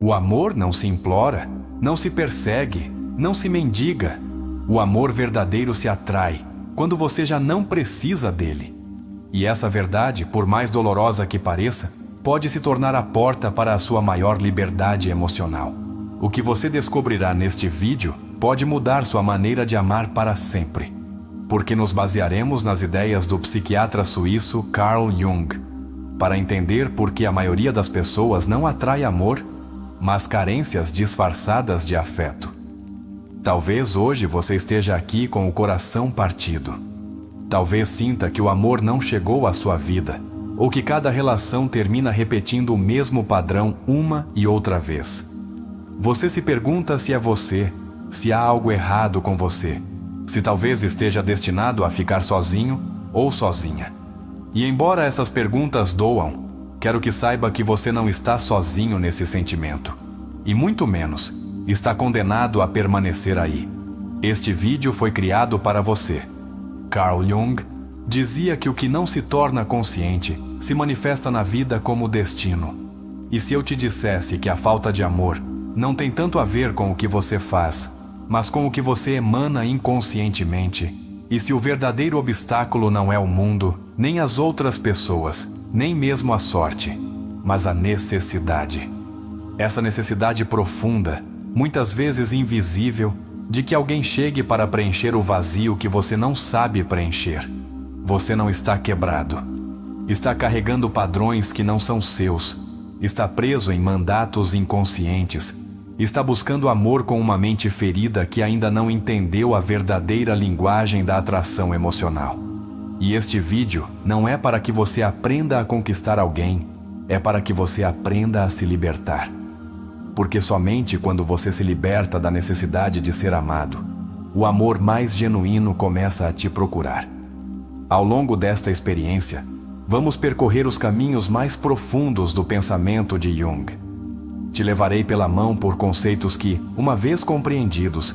O amor não se implora, não se persegue, não se mendiga. O amor verdadeiro se atrai quando você já não precisa dele. E essa verdade, por mais dolorosa que pareça, pode se tornar a porta para a sua maior liberdade emocional. O que você descobrirá neste vídeo pode mudar sua maneira de amar para sempre, porque nos basearemos nas ideias do psiquiatra suíço Carl Jung, para entender por que a maioria das pessoas não atrai amor, mas carências disfarçadas de afeto. Talvez hoje você esteja aqui com o coração partido. Talvez sinta que o amor não chegou à sua vida, ou que cada relação termina repetindo o mesmo padrão uma e outra vez. Você se pergunta se é você, se há algo errado com você, se talvez esteja destinado a ficar sozinho ou sozinha. E embora essas perguntas doam, quero que saiba que você não está sozinho nesse sentimento, e muito menos está condenado a permanecer aí. Este vídeo foi criado para você. Carl Jung dizia que o que não se torna consciente se manifesta na vida como destino. E se eu te dissesse que a falta de amor não tem tanto a ver com o que você faz, mas com o que você emana inconscientemente, e se o verdadeiro obstáculo não é o mundo, nem as outras pessoas, nem mesmo a sorte, mas a necessidade. Essa necessidade profunda, muitas vezes invisível, de que alguém chegue para preencher o vazio que você não sabe preencher. Você não está quebrado. Está carregando padrões que não são seus. Está preso em mandatos inconscientes. Está buscando amor com uma mente ferida que ainda não entendeu a verdadeira linguagem da atração emocional. E este vídeo não é para que você aprenda a conquistar alguém, é para que você aprenda a se libertar. Porque somente quando você se liberta da necessidade de ser amado, o amor mais genuíno começa a te procurar. Ao longo desta experiência, vamos percorrer os caminhos mais profundos do pensamento de Jung. Te levarei pela mão por conceitos que, uma vez compreendidos,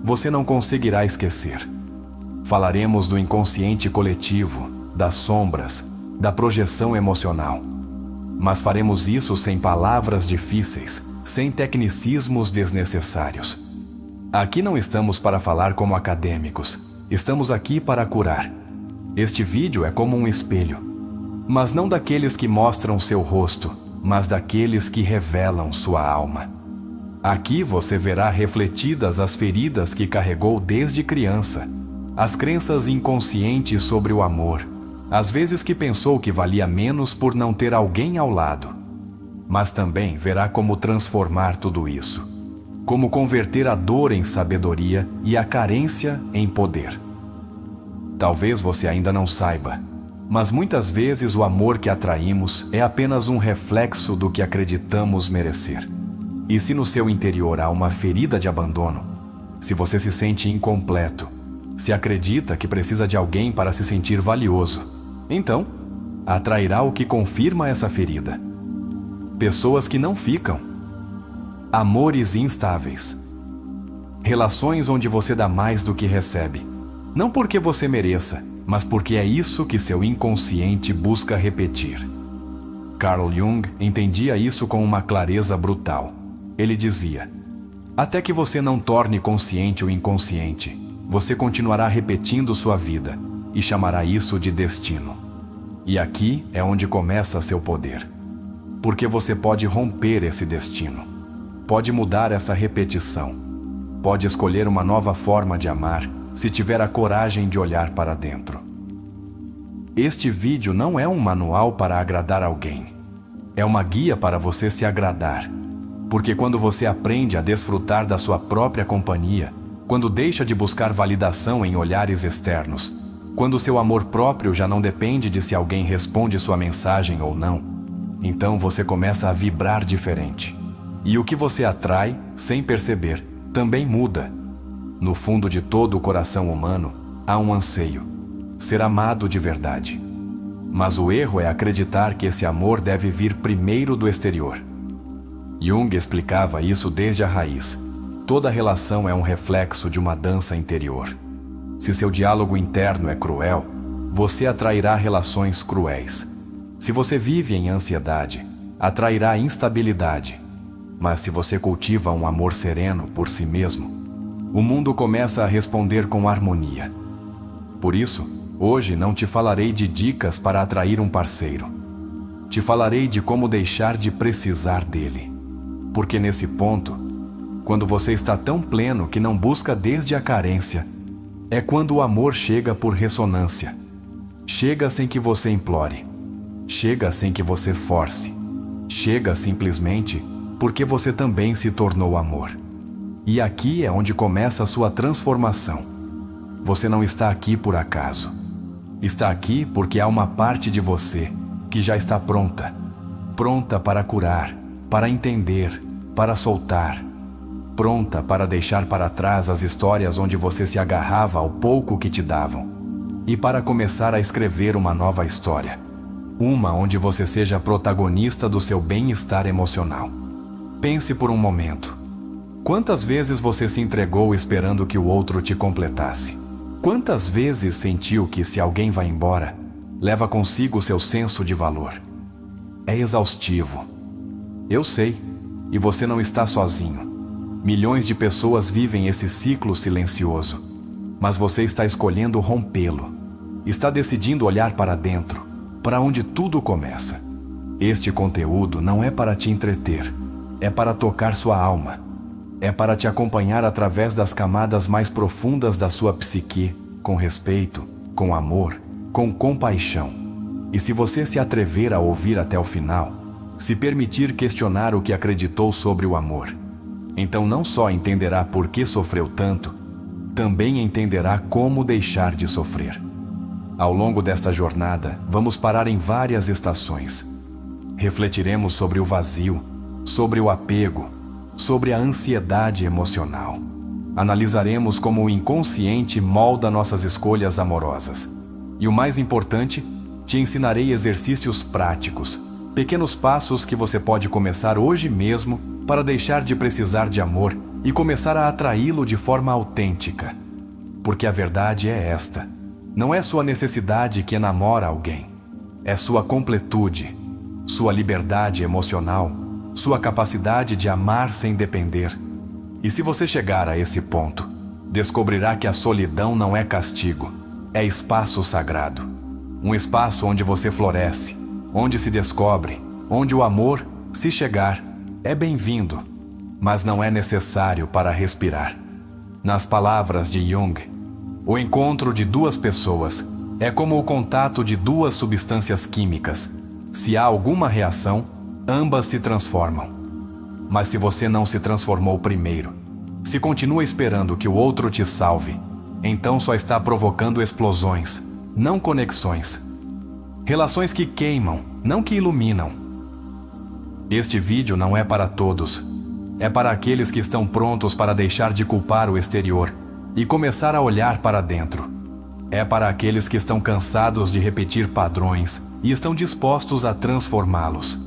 você não conseguirá esquecer. Falaremos do inconsciente coletivo, das sombras, da projeção emocional. Mas faremos isso sem palavras difíceis, sem tecnicismos desnecessários. Aqui não estamos para falar como acadêmicos, estamos aqui para curar. Este vídeo é como um espelho, mas não daqueles que mostram seu rosto, mas daqueles que revelam sua alma. Aqui você verá refletidas as feridas que carregou desde criança, as crenças inconscientes sobre o amor, as vezes que pensou que valia menos por não ter alguém ao lado. Mas também verá como transformar tudo isso, como converter a dor em sabedoria e a carência em poder. Talvez você ainda não saiba, mas muitas vezes o amor que atraímos é apenas um reflexo do que acreditamos merecer. E se no seu interior há uma ferida de abandono, se você se sente incompleto, se acredita que precisa de alguém para se sentir valioso, então atrairá o que confirma essa ferida. Pessoas que não ficam. Amores instáveis. Relações onde você dá mais do que recebe. Não porque você mereça, mas porque é isso que seu inconsciente busca repetir. Carl Jung entendia isso com uma clareza brutal. Ele dizia: até que você não torne consciente o inconsciente, você continuará repetindo sua vida e chamará isso de destino. E aqui é onde começa seu poder. Porque você pode romper esse destino. Pode mudar essa repetição. Pode escolher uma nova forma de amar se tiver a coragem de olhar para dentro. Este vídeo não é um manual para agradar alguém. É uma guia para você se agradar. Porque quando você aprende a desfrutar da sua própria companhia, quando deixa de buscar validação em olhares externos, quando seu amor próprio já não depende de se alguém responde sua mensagem ou não, então você começa a vibrar diferente. E o que você atrai, sem perceber, também muda. No fundo de todo o coração humano, há um anseio: ser amado de verdade. Mas o erro é acreditar que esse amor deve vir primeiro do exterior. Jung explicava isso desde a raiz. Toda relação é um reflexo de uma dança interior. Se seu diálogo interno é cruel, você atrairá relações cruéis. Se você vive em ansiedade, atrairá instabilidade. Mas se você cultiva um amor sereno por si mesmo, o mundo começa a responder com harmonia. Por isso, hoje não te falarei de dicas para atrair um parceiro. Te falarei de como deixar de precisar dele. Porque nesse ponto, quando você está tão pleno que não busca desde a carência, é quando o amor chega por ressonância. Chega sem que você implore. Chega sem que você force. Chega simplesmente porque você também se tornou amor. E aqui é onde começa a sua transformação. Você não está aqui por acaso. Está aqui porque há uma parte de você que já está pronta. Pronta para curar, para entender, para soltar. Pronta para deixar para trás as histórias onde você se agarrava ao pouco que te davam. E para começar a escrever uma nova história. Uma onde você seja protagonista do seu bem-estar emocional. Pense por um momento. Quantas vezes você se entregou esperando que o outro te completasse? Quantas vezes sentiu que, se alguém vai embora, leva consigo seu senso de valor? É exaustivo. Eu sei, e você não está sozinho. Milhões de pessoas vivem esse ciclo silencioso, mas você está escolhendo rompê-lo. Está decidindo olhar para dentro, para onde tudo começa. Este conteúdo não é para te entreter, é para tocar sua alma. É para te acompanhar através das camadas mais profundas da sua psique, com respeito, com amor, com compaixão. E se você se atrever a ouvir até o final, se permitir questionar o que acreditou sobre o amor, então não só entenderá por que sofreu tanto, também entenderá como deixar de sofrer. Ao longo desta jornada, vamos parar em várias estações. Refletiremos sobre o vazio, sobre o apego, sobre a ansiedade emocional. Analisaremos como o inconsciente molda nossas escolhas amorosas. E o mais importante, te ensinarei exercícios práticos, pequenos passos que você pode começar hoje mesmo para deixar de precisar de amor e começar a atraí-lo de forma autêntica. Porque a verdade é esta: não é sua necessidade que enamora alguém, é sua completude, sua liberdade emocional, sua capacidade de amar sem depender. E se você chegar a esse ponto, descobrirá que a solidão não é castigo, é espaço sagrado. Um espaço onde você floresce, onde se descobre, onde o amor, se chegar, é bem-vindo, mas não é necessário para respirar. Nas palavras de Jung, o encontro de duas pessoas é como o contato de duas substâncias químicas. Se há alguma reação, ambas se transformam. Mas se você não se transformou primeiro, se continua esperando que o outro te salve, então só está provocando explosões, não conexões. Relações que queimam, não que iluminam. Este vídeo não é para todos. É para aqueles que estão prontos para deixar de culpar o exterior e começar a olhar para dentro. É para aqueles que estão cansados de repetir padrões e estão dispostos a transformá-los.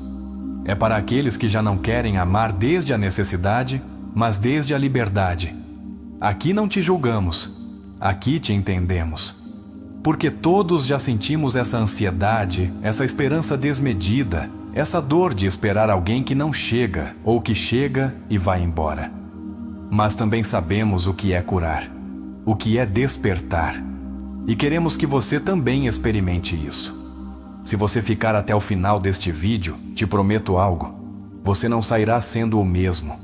É para aqueles que já não querem amar desde a necessidade, mas desde a liberdade. Aqui não te julgamos, aqui te entendemos. Porque todos já sentimos essa ansiedade, essa esperança desmedida, essa dor de esperar alguém que não chega ou que chega e vai embora. Mas também sabemos o que é curar, o que é despertar. E queremos que você também experimente isso. Se você ficar até o final deste vídeo, te prometo algo: você não sairá sendo o mesmo.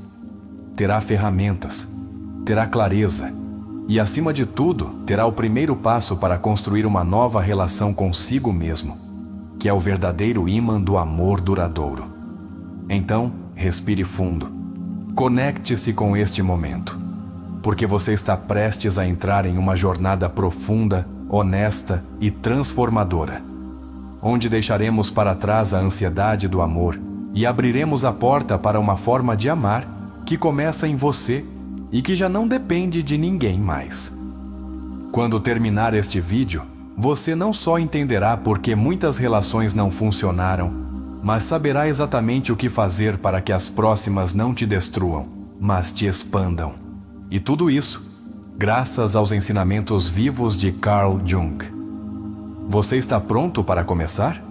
Terá ferramentas, terá clareza e, acima de tudo, terá o primeiro passo para construir uma nova relação consigo mesmo, que é o verdadeiro ímã do amor duradouro. Então, respire fundo. Conecte-se com este momento, porque você está prestes a entrar em uma jornada profunda, honesta e transformadora, onde deixaremos para trás a ansiedade do amor e abriremos a porta para uma forma de amar que começa em você e que já não depende de ninguém mais. Quando terminar este vídeo, você não só entenderá por que muitas relações não funcionaram, mas saberá exatamente o que fazer para que as próximas não te destruam, mas te expandam. E tudo isso, graças aos ensinamentos vivos de Carl Jung. Você está pronto para começar?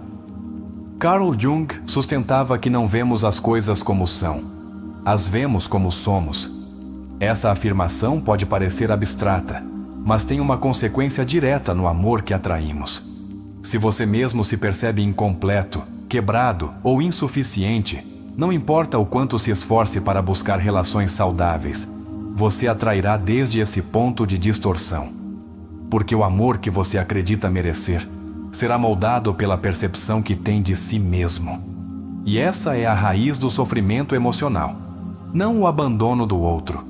Carl Jung sustentava que não vemos as coisas como são, as vemos como somos. Essa afirmação pode parecer abstrata, mas tem uma consequência direta no amor que atraímos. Se você mesmo se percebe incompleto, quebrado ou insuficiente, não importa o quanto se esforce para buscar relações saudáveis, você atrairá desde esse ponto de distorção. Porque o amor que você acredita merecer será moldado pela percepção que tem de si mesmo. E essa é a raiz do sofrimento emocional. Não o abandono do outro,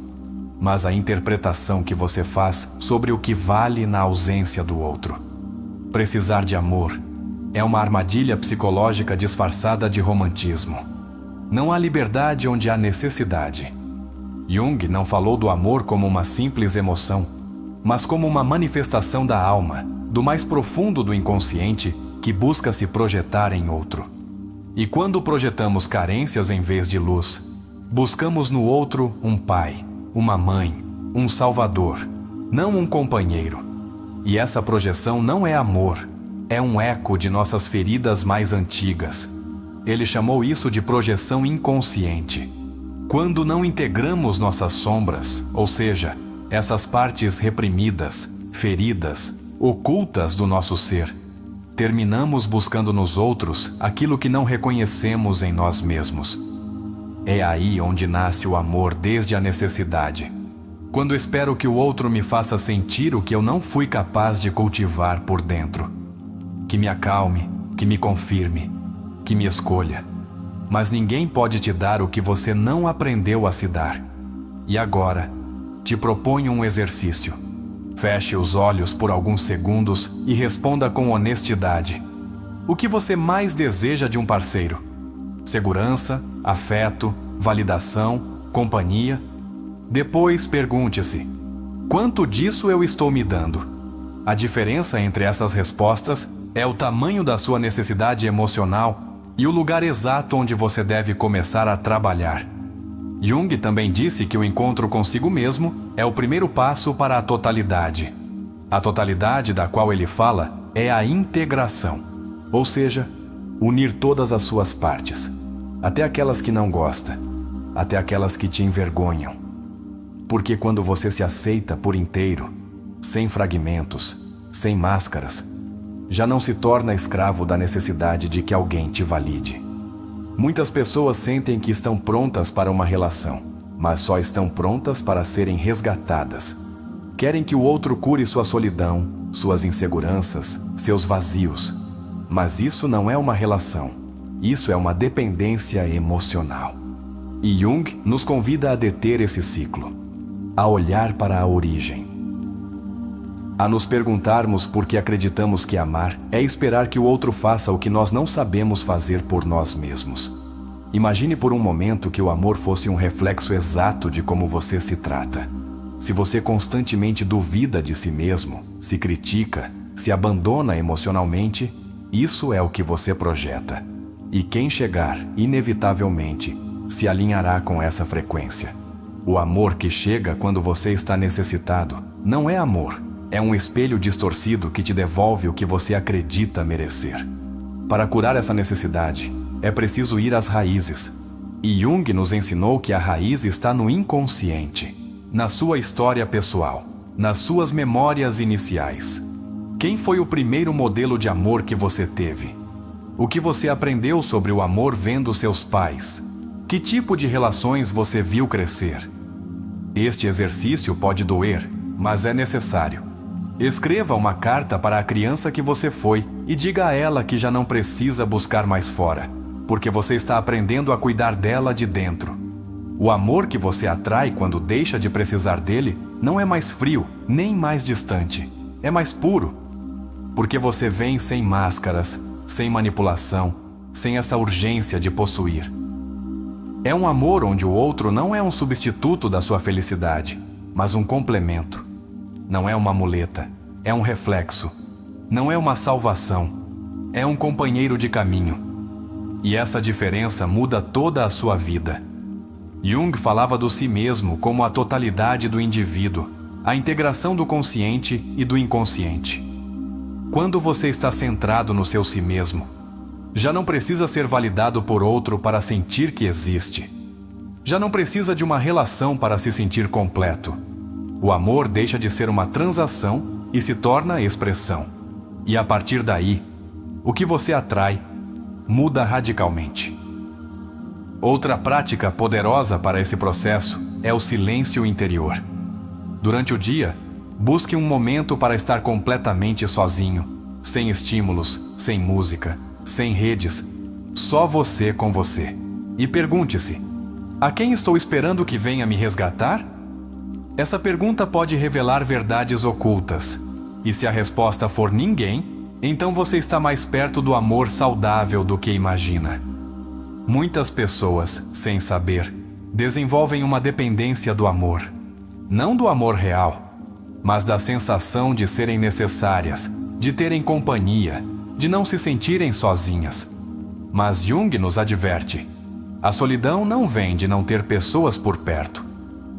mas a interpretação que você faz sobre o que vale na ausência do outro. Precisar de amor é uma armadilha psicológica disfarçada de romantismo. Não há liberdade onde há necessidade. Jung não falou do amor como uma simples emoção, mas como uma manifestação da alma, do mais profundo do inconsciente que busca se projetar em outro. E quando projetamos carências em vez de luz, buscamos no outro um pai, uma mãe, um salvador, não um companheiro. E essa projeção não é amor, é um eco de nossas feridas mais antigas. Ele chamou isso de projeção inconsciente. Quando não integramos nossas sombras, ou seja, essas partes reprimidas, feridas, ocultas do nosso ser, terminamos buscando nos outros aquilo que não reconhecemos em nós mesmos. É aí onde nasce o amor desde a necessidade. Quando espero que o outro me faça sentir o que eu não fui capaz de cultivar por dentro. Que me acalme, que me confirme, que me escolha. Mas ninguém pode te dar o que você não aprendeu a se dar. E agora, te proponho um exercício. Feche os olhos por alguns segundos e responda com honestidade. O que você mais deseja de um parceiro? Segurança, afeto, validação, companhia? Depois pergunte-se: quanto disso eu estou me dando? A diferença entre essas respostas é o tamanho da sua necessidade emocional e o lugar exato onde você deve começar a trabalhar. Jung também disse que o encontro consigo mesmo é o primeiro passo para a totalidade. A totalidade da qual ele fala é a integração, ou seja, unir todas as suas partes, até aquelas que não gosta, até aquelas que te envergonham. Porque quando você se aceita por inteiro, sem fragmentos, sem máscaras, já não se torna escravo da necessidade de que alguém te valide. Muitas pessoas sentem que estão prontas para uma relação, mas só estão prontas para serem resgatadas. Querem que o outro cure sua solidão, suas inseguranças, seus vazios. Mas isso não é uma relação. Isso é uma dependência emocional. E Jung nos convida a deter esse ciclo, a olhar para a origem. A nos perguntarmos por que acreditamos que amar é esperar que o outro faça o que nós não sabemos fazer por nós mesmos. Imagine por um momento que o amor fosse um reflexo exato de como você se trata. Se você constantemente duvida de si mesmo, se critica, se abandona emocionalmente, isso é o que você projeta. E quem chegar, inevitavelmente, se alinhará com essa frequência. O amor que chega quando você está necessitado não é amor. É um espelho distorcido que te devolve o que você acredita merecer. Para curar essa necessidade, é preciso ir às raízes. E Jung nos ensinou que a raiz está no inconsciente, na sua história pessoal, nas suas memórias iniciais. Quem foi o primeiro modelo de amor que você teve? O que você aprendeu sobre o amor vendo seus pais? Que tipo de relações você viu crescer? Este exercício pode doer, mas é necessário. Escreva uma carta para a criança que você foi e diga a ela que já não precisa buscar mais fora, porque você está aprendendo a cuidar dela de dentro. O amor que você atrai quando deixa de precisar dele não é mais frio, nem mais distante. É mais puro, porque você vem sem máscaras, sem manipulação, sem essa urgência de possuir. É um amor onde o outro não é um substituto da sua felicidade, mas um complemento. Não é uma muleta, é um reflexo. Não é uma salvação, é um companheiro de caminho. E essa diferença muda toda a sua vida. Jung falava do si mesmo como a totalidade do indivíduo, a integração do consciente e do inconsciente. Quando você está centrado no seu si mesmo, já não precisa ser validado por outro para sentir que existe. Já não precisa de uma relação para se sentir completo. O amor deixa de ser uma transação e se torna expressão. E a partir daí, o que você atrai muda radicalmente. Outra prática poderosa para esse processo é o silêncio interior. Durante o dia, busque um momento para estar completamente sozinho, sem estímulos, sem música, sem redes, só você com você. E pergunte-se: a quem estou esperando que venha me resgatar? Essa pergunta pode revelar verdades ocultas. E se a resposta for ninguém, então você está mais perto do amor saudável do que imagina. Muitas pessoas, sem saber, desenvolvem uma dependência do amor. Não do amor real, mas da sensação de serem necessárias, de terem companhia, de não se sentirem sozinhas. Mas Jung nos adverte: a solidão não vem de não ter pessoas por perto,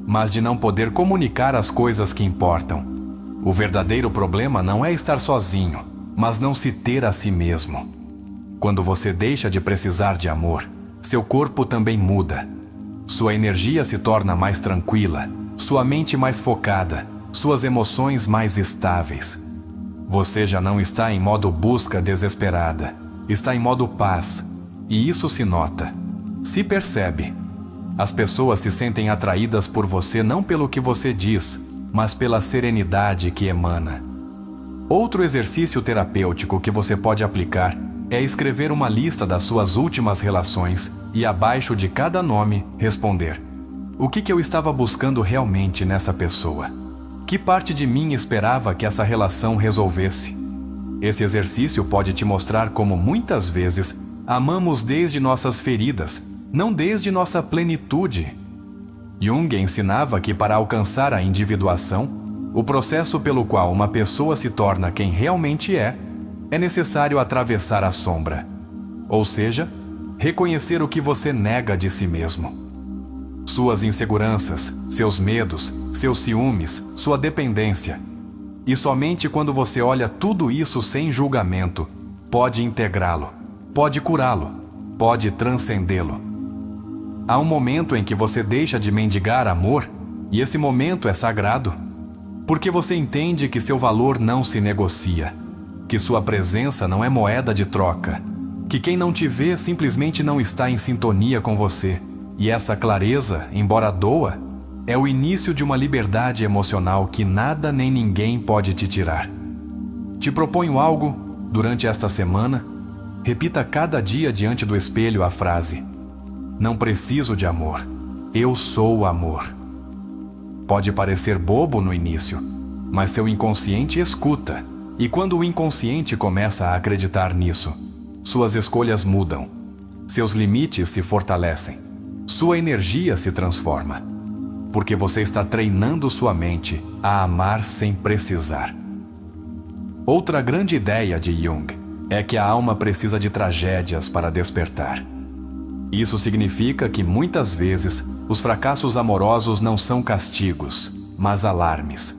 mas de não poder comunicar as coisas que importam. O verdadeiro problema não é estar sozinho, mas não se ter a si mesmo. Quando você deixa de precisar de amor, seu corpo também muda. Sua energia se torna mais tranquila, sua mente mais focada, suas emoções mais estáveis. Você já não está em modo busca desesperada, está em modo paz, e isso se nota, se percebe. As pessoas se sentem atraídas por você não pelo que você diz, mas pela serenidade que emana. Outro exercício terapêutico que você pode aplicar é escrever uma lista das suas últimas relações e, abaixo de cada nome, responder: o que eu estava buscando realmente nessa pessoa? Que parte de mim esperava que essa relação resolvesse? Esse exercício pode te mostrar como muitas vezes amamos desde nossas feridas, não desde nossa plenitude. Jung ensinava que para alcançar a individuação, o processo pelo qual uma pessoa se torna quem realmente é necessário atravessar a sombra, ou seja, reconhecer o que você nega de si mesmo. Suas inseguranças, seus medos, seus ciúmes, sua dependência. E somente quando você olha tudo isso sem julgamento, pode integrá-lo, pode curá-lo, pode transcendê-lo. Há um momento em que você deixa de mendigar amor, e esse momento é sagrado, porque você entende que seu valor não se negocia, que sua presença não é moeda de troca, que quem não te vê simplesmente não está em sintonia com você. E essa clareza, embora doa, é o início de uma liberdade emocional que nada nem ninguém pode te tirar. Te proponho algo, durante esta semana, repita cada dia diante do espelho a frase: não preciso de amor, eu sou o amor. Pode parecer bobo no início, mas seu inconsciente escuta, e quando o inconsciente começa a acreditar nisso, suas escolhas mudam, seus limites se fortalecem. Sua energia se transforma, porque você está treinando sua mente a amar sem precisar. Outra grande ideia de Jung é que a alma precisa de tragédias para despertar. Isso significa que muitas vezes os fracassos amorosos não são castigos, mas alarmes.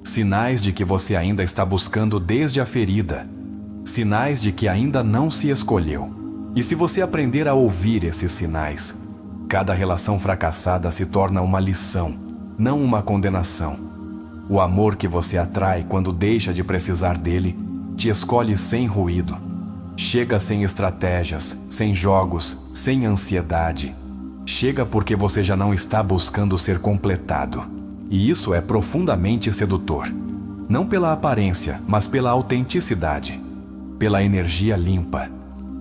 Sinais de que você ainda está buscando desde a ferida. Sinais de que ainda não se escolheu. E se você aprender a ouvir esses sinais, cada relação fracassada se torna uma lição, não uma condenação. O amor que você atrai quando deixa de precisar dele, te escolhe sem ruído. Chega sem estratégias, sem jogos, sem ansiedade. Chega porque você já não está buscando ser completado. E isso é profundamente sedutor. Não pela aparência, mas pela autenticidade. Pela energia limpa.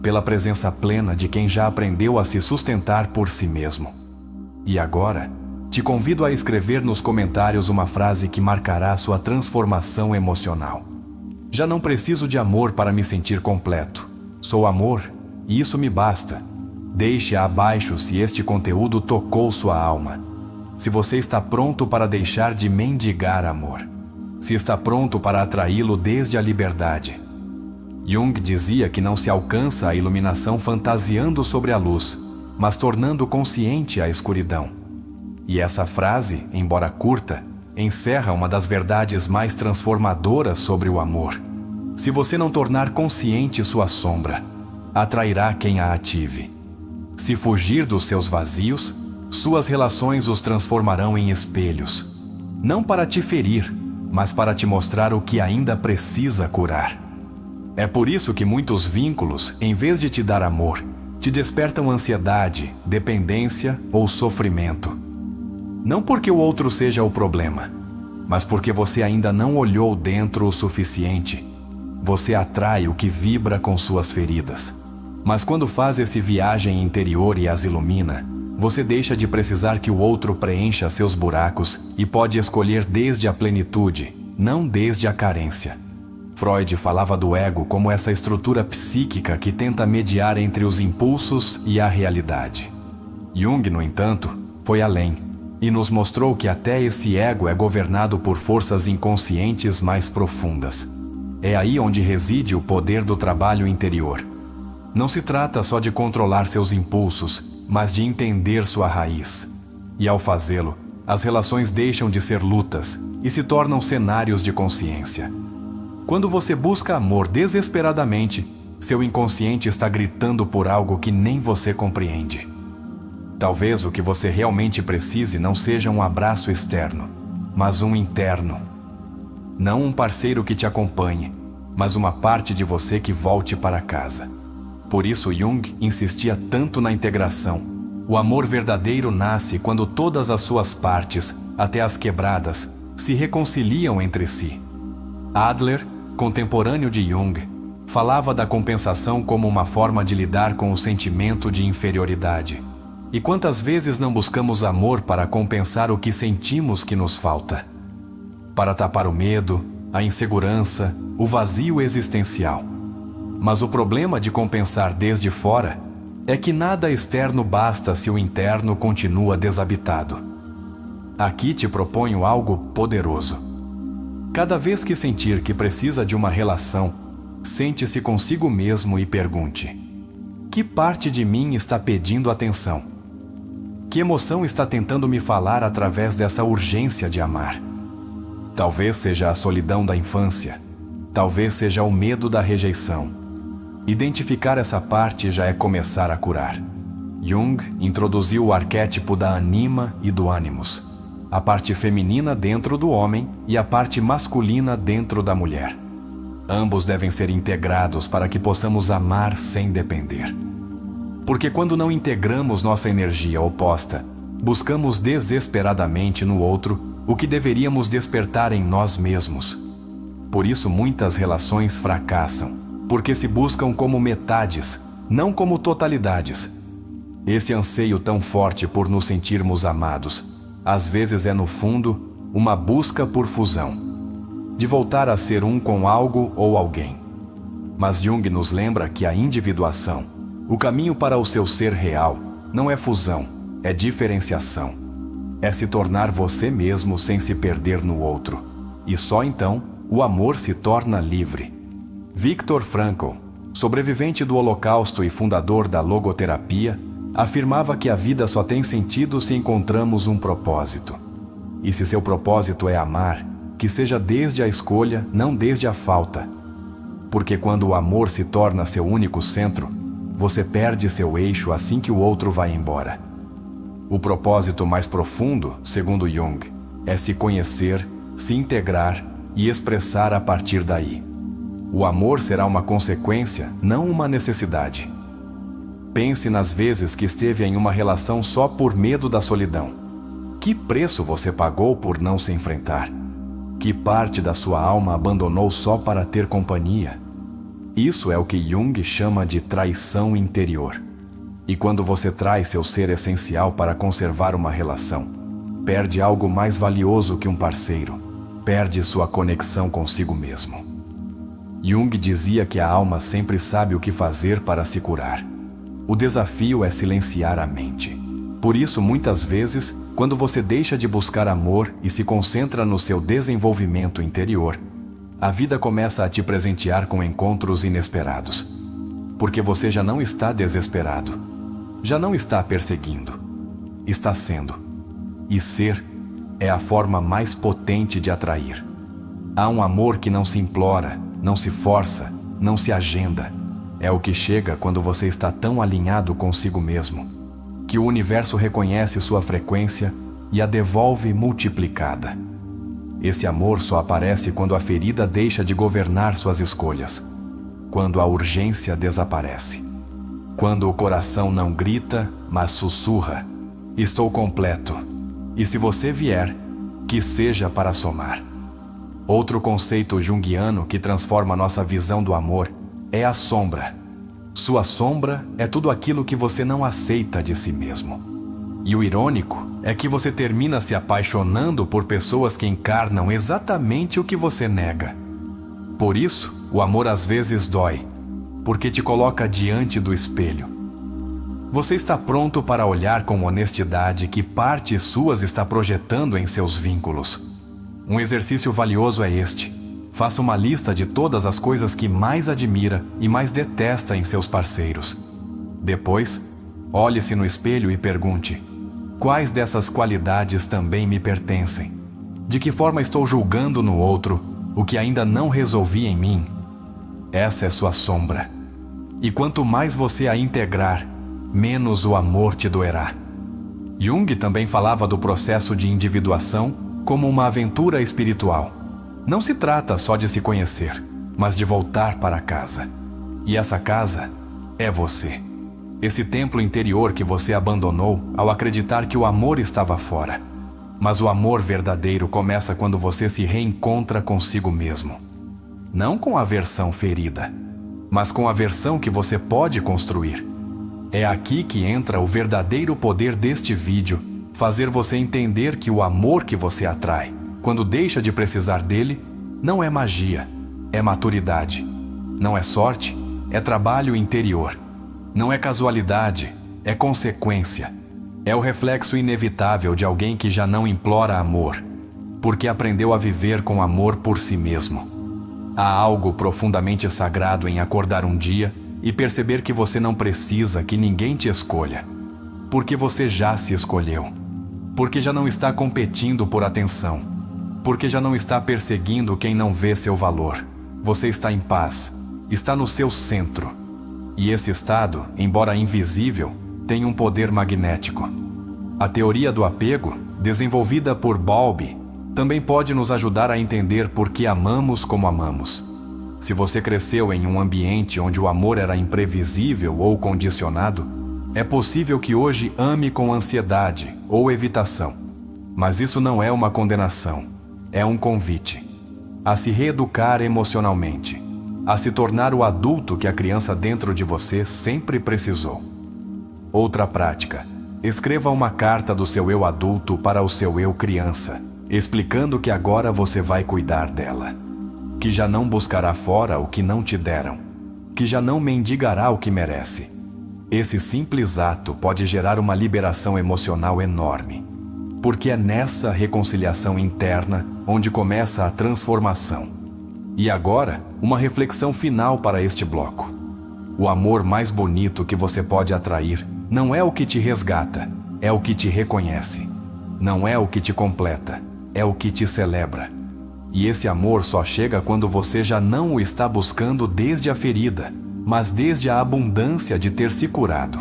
Pela presença plena de quem já aprendeu a se sustentar por si mesmo. E agora, te convido a escrever nos comentários uma frase que marcará sua transformação emocional. Já não preciso de amor para me sentir completo. Sou amor, e isso me basta. Deixe abaixo se este conteúdo tocou sua alma. Se você está pronto para deixar de mendigar amor. Se está pronto para atraí-lo desde a liberdade. Jung dizia que não se alcança a iluminação fantasiando sobre a luz, mas tornando consciente a escuridão. E essa frase, embora curta, encerra uma das verdades mais transformadoras sobre o amor. Se você não tornar consciente sua sombra, atrairá quem a ative. Se fugir dos seus vazios, suas relações os transformarão em espelhos, não para te ferir, mas para te mostrar o que ainda precisa curar. É por isso que muitos vínculos, em vez de te dar amor, te despertam ansiedade, dependência ou sofrimento. Não porque o outro seja o problema, mas porque você ainda não olhou dentro o suficiente. Você atrai o que vibra com suas feridas. Mas quando faz essa viagem interior e as ilumina, você deixa de precisar que o outro preencha seus buracos e pode escolher desde a plenitude, não desde a carência. Freud falava do ego como essa estrutura psíquica que tenta mediar entre os impulsos e a realidade. Jung, no entanto, foi além e nos mostrou que até esse ego é governado por forças inconscientes mais profundas. É aí onde reside o poder do trabalho interior. Não se trata só de controlar seus impulsos, mas de entender sua raiz. E ao fazê-lo, as relações deixam de ser lutas e se tornam cenários de consciência. Quando você busca amor desesperadamente, seu inconsciente está gritando por algo que nem você compreende. Talvez o que você realmente precise não seja um abraço externo, mas um interno. Não um parceiro que te acompanhe, mas uma parte de você que volte para casa. Por isso Jung insistia tanto na integração. O amor verdadeiro nasce quando todas as suas partes, até as quebradas, se reconciliam entre si. Adler, contemporâneo de Jung, falava da compensação como uma forma de lidar com o sentimento de inferioridade. E quantas vezes não buscamos amor para compensar o que sentimos que nos falta? Para tapar o medo, a insegurança, o vazio existencial. Mas o problema de compensar desde fora é que nada externo basta se o interno continua desabitado. Aqui te proponho algo poderoso. Cada vez que sentir que precisa de uma relação, sente-se consigo mesmo e pergunte: que parte de mim está pedindo atenção? Que emoção está tentando me falar através dessa urgência de amar? Talvez seja a solidão da infância, talvez seja o medo da rejeição. Identificar essa parte já é começar a curar. Jung introduziu o arquétipo da anima e do ânimos, a parte feminina dentro do homem e a parte masculina dentro da mulher. Ambos devem ser integrados para que possamos amar sem depender. Porque quando não integramos nossa energia oposta, buscamos desesperadamente no outro o que deveríamos despertar em nós mesmos. Por isso muitas relações fracassam, porque se buscam como metades, não como totalidades. Esse anseio tão forte por nos sentirmos amados, às vezes é no fundo uma busca por fusão, de voltar a ser um com algo ou alguém. Mas Jung nos lembra que a individuação, o caminho para o seu ser real, não é fusão, é diferenciação. É se tornar você mesmo sem se perder no outro. E só então o amor se torna livre. Viktor Frankl, sobrevivente do Holocausto e fundador da logoterapia, afirmava que a vida só tem sentido se encontramos um propósito. E se seu propósito é amar, que seja desde a escolha, não desde a falta. Porque quando o amor se torna seu único centro, você perde seu eixo assim que o outro vai embora. O propósito mais profundo, segundo Jung, é se conhecer, se integrar e expressar a partir daí. O amor será uma consequência, não uma necessidade. Pense nas vezes que esteve em uma relação só por medo da solidão. Que preço você pagou por não se enfrentar? Que parte da sua alma abandonou só para ter companhia? Isso é o que Jung chama de traição interior. E quando você trai seu ser essencial para conservar uma relação, perde algo mais valioso que um parceiro, perde sua conexão consigo mesmo. Jung dizia que a alma sempre sabe o que fazer para se curar. O desafio é silenciar a mente. Por isso, muitas vezes, quando você deixa de buscar amor e se concentra no seu desenvolvimento interior, a vida começa a te presentear com encontros inesperados. Porque você já não está desesperado, já não está perseguindo, está sendo. E ser é a forma mais potente de atrair. Há um amor que não se implora, não se força, não se agenda. É o que chega quando você está tão alinhado consigo mesmo. que o universo reconhece sua frequência e a devolve multiplicada. Esse amor só aparece quando a ferida deixa de governar suas escolhas, quando a urgência desaparece, quando o coração não grita, mas sussurra: estou completo, e se você vier, que seja para somar. Outro conceito junguiano que transforma nossa visão do amor é a sombra. Sua sombra é tudo aquilo que você não aceita de si mesmo. E o irônico é que você termina se apaixonando por pessoas que encarnam exatamente o que você nega. Por isso, o amor às vezes dói, porque te coloca diante do espelho. Você está pronto para olhar com honestidade que partes suas está projetando em seus vínculos. Um exercício valioso é este: faça uma lista de todas as coisas que mais admira e mais detesta em seus parceiros. Depois, olhe-se no espelho e pergunte: quais dessas qualidades também me pertencem? De que forma estou julgando no outro o que ainda não resolvi em mim? Essa é sua sombra. E quanto mais você a integrar, menos o amor te doerá. Jung também falava do processo de individuação como uma aventura espiritual. Não se trata só de se conhecer, mas de voltar para casa. E essa casa é você. Esse templo interior que você abandonou ao acreditar que o amor estava fora. Mas o amor verdadeiro começa quando você se reencontra consigo mesmo. Não com a versão ferida, mas com a versão que você pode construir. É aqui que entra o verdadeiro poder deste vídeo, fazer você entender que o amor que você atrai, quando deixa de precisar dele, não é magia, é maturidade. Não é sorte, é trabalho interior. Não é casualidade, é consequência. É o reflexo inevitável de alguém que já não implora amor, porque aprendeu a viver com amor por si mesmo. Há algo profundamente sagrado em acordar um dia e perceber que você não precisa que ninguém te escolha, porque você já se escolheu, porque já não está competindo por atenção, porque já não está perseguindo quem não vê seu valor. Você está em paz, está no seu centro. E esse estado, embora invisível, tem um poder magnético. A teoria do apego, desenvolvida por Bowlby, também pode nos ajudar a entender por que amamos como amamos. Se você cresceu em um ambiente onde o amor era imprevisível ou condicionado, é possível que hoje ame com ansiedade ou evitação. Mas isso não é uma condenação, é um convite a se reeducar emocionalmente, a se tornar o adulto que a criança dentro de você sempre precisou. Outra prática: escreva uma carta do seu eu adulto para o seu eu criança, explicando que agora você vai cuidar dela, que já não buscará fora o que não te deram, que já não mendigará o que merece. Esse simples ato pode gerar uma liberação emocional enorme, porque é nessa reconciliação interna onde começa a transformação. E agora, uma reflexão final para este bloco. O amor mais bonito que você pode atrair não é o que te resgata, é o que te reconhece. Não é o que te completa, é o que te celebra. E esse amor só chega quando você já não o está buscando desde a ferida, mas desde a abundância de ter se curado.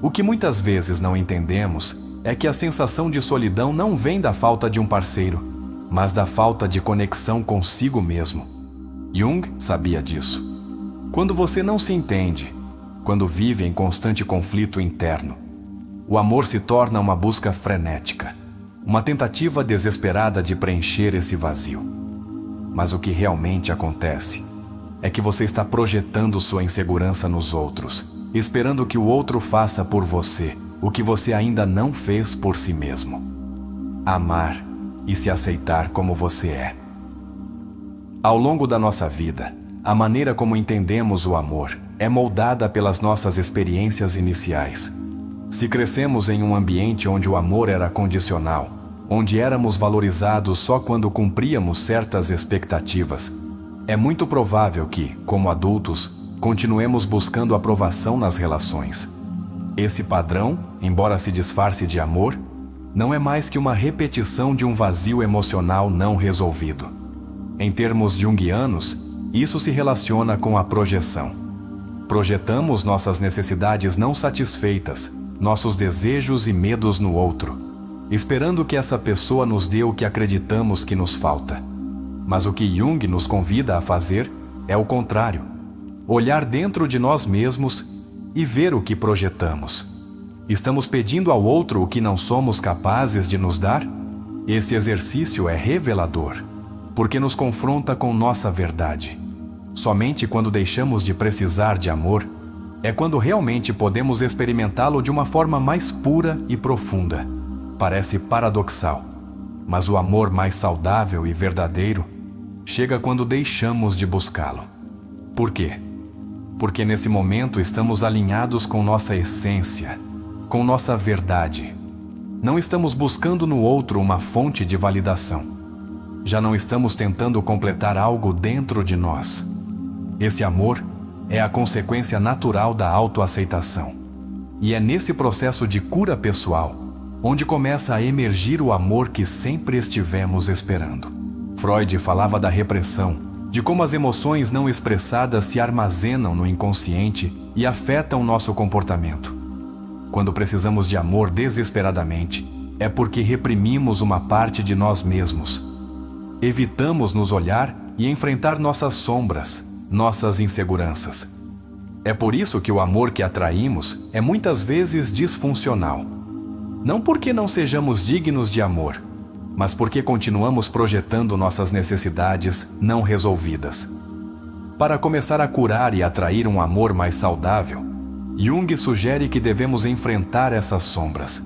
O que muitas vezes não entendemos é que a sensação de solidão não vem da falta de um parceiro, mas da falta de conexão consigo mesmo. Jung sabia disso. Quando você não se entende, quando vive em constante conflito interno, o amor se torna uma busca frenética, uma tentativa desesperada de preencher esse vazio. Mas o que realmente acontece é que você está projetando sua insegurança nos outros, esperando que o outro faça por você o que você ainda não fez por si mesmo. Amar e se aceitar como você é. Ao longo da nossa vida, a maneira como entendemos o amor é moldada pelas nossas experiências iniciais. Se crescemos em um ambiente onde o amor era condicional, onde éramos valorizados só quando cumpríamos certas expectativas, é muito provável que, como adultos, continuemos buscando aprovação nas relações. Esse padrão, embora se disfarce de amor, não é mais que uma repetição de um vazio emocional não resolvido. Em termos junguianos, isso se relaciona com a projeção. Projetamos nossas necessidades não satisfeitas, nossos desejos e medos no outro, esperando que essa pessoa nos dê o que acreditamos que nos falta. Mas o que Jung nos convida a fazer é o contrário: olhar dentro de nós mesmos e ver o que projetamos. Estamos pedindo ao outro o que não somos capazes de nos dar? Esse exercício é revelador, porque nos confronta com nossa verdade. Somente quando deixamos de precisar de amor é quando realmente podemos experimentá-lo de uma forma mais pura e profunda. Parece paradoxal, mas o amor mais saudável e verdadeiro chega quando deixamos de buscá-lo. Por quê? Porque nesse momento estamos alinhados com nossa essência, com nossa verdade. Não estamos buscando no outro uma fonte de validação. Já não estamos tentando completar algo dentro de nós. Esse amor é a consequência natural da autoaceitação. E é nesse processo de cura pessoal onde começa a emergir o amor que sempre estivemos esperando. Freud falava da repressão, de como as emoções não expressadas se armazenam no inconsciente e afetam nosso comportamento. Quando precisamos de amor desesperadamente, é porque reprimimos uma parte de nós mesmos. Evitamos nos olhar e enfrentar nossas sombras, nossas inseguranças. É por isso que o amor que atraímos é muitas vezes disfuncional. Não porque não sejamos dignos de amor, mas porque continuamos projetando nossas necessidades não resolvidas. Para começar a curar e atrair um amor mais saudável, Jung sugere que devemos enfrentar essas sombras.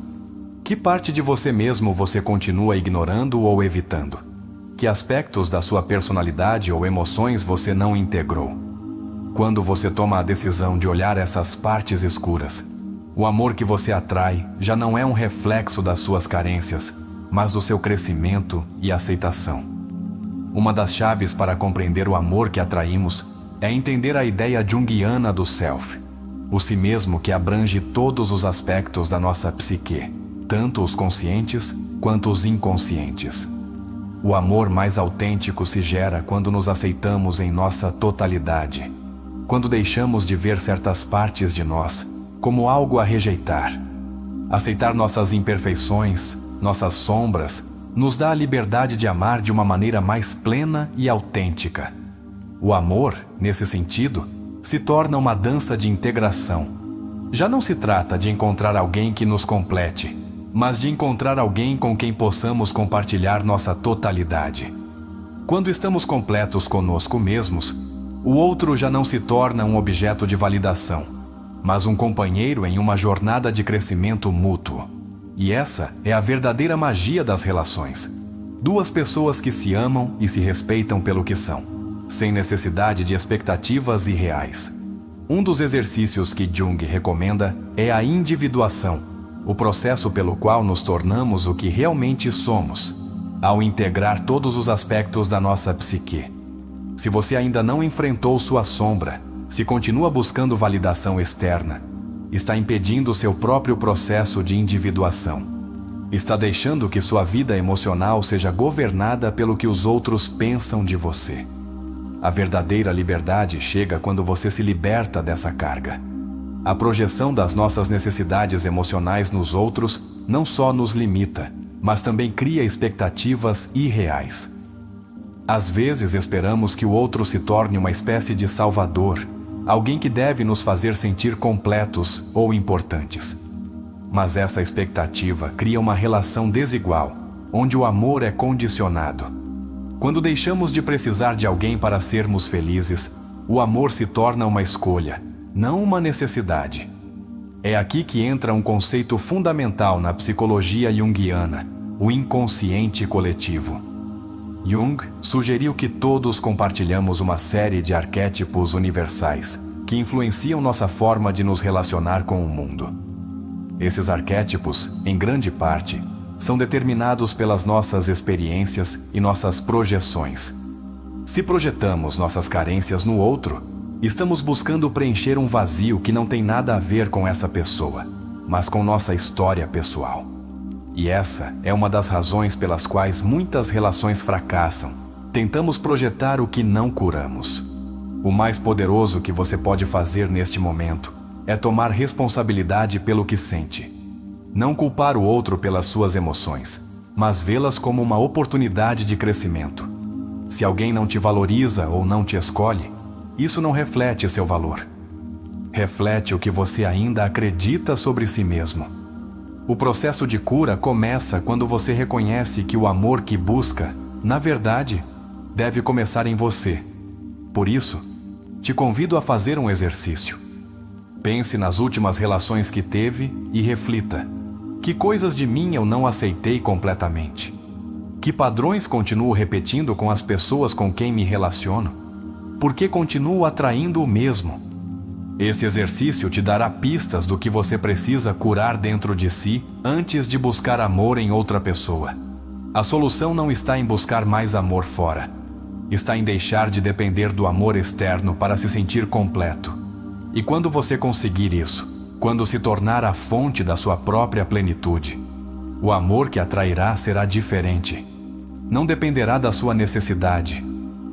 Que parte de você mesmo você continua ignorando ou evitando? Que aspectos da sua personalidade ou emoções você não integrou? Quando você toma a decisão de olhar essas partes escuras, o amor que você atrai já não é um reflexo das suas carências, mas do seu crescimento e aceitação. Uma das chaves para compreender o amor que atraímos é entender a ideia junguiana do self, o si mesmo que abrange todos os aspectos da nossa psique, tanto os conscientes quanto os inconscientes. O amor mais autêntico se gera quando nos aceitamos em nossa totalidade, quando deixamos de ver certas partes de nós como algo a rejeitar. Aceitar nossas imperfeições, nossas sombras, nos dá a liberdade de amar de uma maneira mais plena e autêntica. O amor, nesse sentido, se torna uma dança de integração. Já não se trata de encontrar alguém que nos complete, mas de encontrar alguém com quem possamos compartilhar nossa totalidade. Quando estamos completos conosco mesmos, o outro já não se torna um objeto de validação, mas um companheiro em uma jornada de crescimento mútuo. E essa é a verdadeira magia das relações. Duas pessoas que se amam e se respeitam pelo que são, sem necessidade de expectativas irreais. Um dos exercícios que Jung recomenda é a individuação, o processo pelo qual nos tornamos o que realmente somos, ao integrar todos os aspectos da nossa psique. Se você ainda não enfrentou sua sombra, se continua buscando validação externa, está impedindo seu próprio processo de individuação. Está deixando que sua vida emocional seja governada pelo que os outros pensam de você. A verdadeira liberdade chega quando você se liberta dessa carga. A projeção das nossas necessidades emocionais nos outros não só nos limita, mas também cria expectativas irreais. Às vezes esperamos que o outro se torne uma espécie de salvador, alguém que deve nos fazer sentir completos ou importantes. Mas essa expectativa cria uma relação desigual, onde o amor é condicionado. Quando deixamos de precisar de alguém para sermos felizes, o amor se torna uma escolha, não uma necessidade. É aqui que entra um conceito fundamental na psicologia junguiana, o inconsciente coletivo. Jung sugeriu que todos compartilhamos uma série de arquétipos universais que influenciam nossa forma de nos relacionar com o mundo. Esses arquétipos, em grande parte, são determinados pelas nossas experiências e nossas projeções. Se projetamos nossas carências no outro, estamos buscando preencher um vazio que não tem nada a ver com essa pessoa, mas com nossa história pessoal. E essa é uma das razões pelas quais muitas relações fracassam. Tentamos projetar o que não curamos. O mais poderoso que você pode fazer neste momento é tomar responsabilidade pelo que sente. Não culpar o outro pelas suas emoções, mas vê-las como uma oportunidade de crescimento. Se alguém não te valoriza ou não te escolhe, isso não reflete seu valor. Reflete o que você ainda acredita sobre si mesmo. O processo de cura começa quando você reconhece que o amor que busca, na verdade, deve começar em você. Por isso, te convido a fazer um exercício. Pense nas últimas relações que teve e reflita: que coisas de mim eu não aceitei completamente? Que padrões continuo repetindo com as pessoas com quem me relaciono? Por que continuo atraindo o mesmo? Esse exercício te dará pistas do que você precisa curar dentro de si antes de buscar amor em outra pessoa. A solução não está em buscar mais amor fora. Está em deixar de depender do amor externo para se sentir completo. E quando você conseguir isso, quando se tornar a fonte da sua própria plenitude, o amor que atrairá será diferente. Não dependerá da sua necessidade,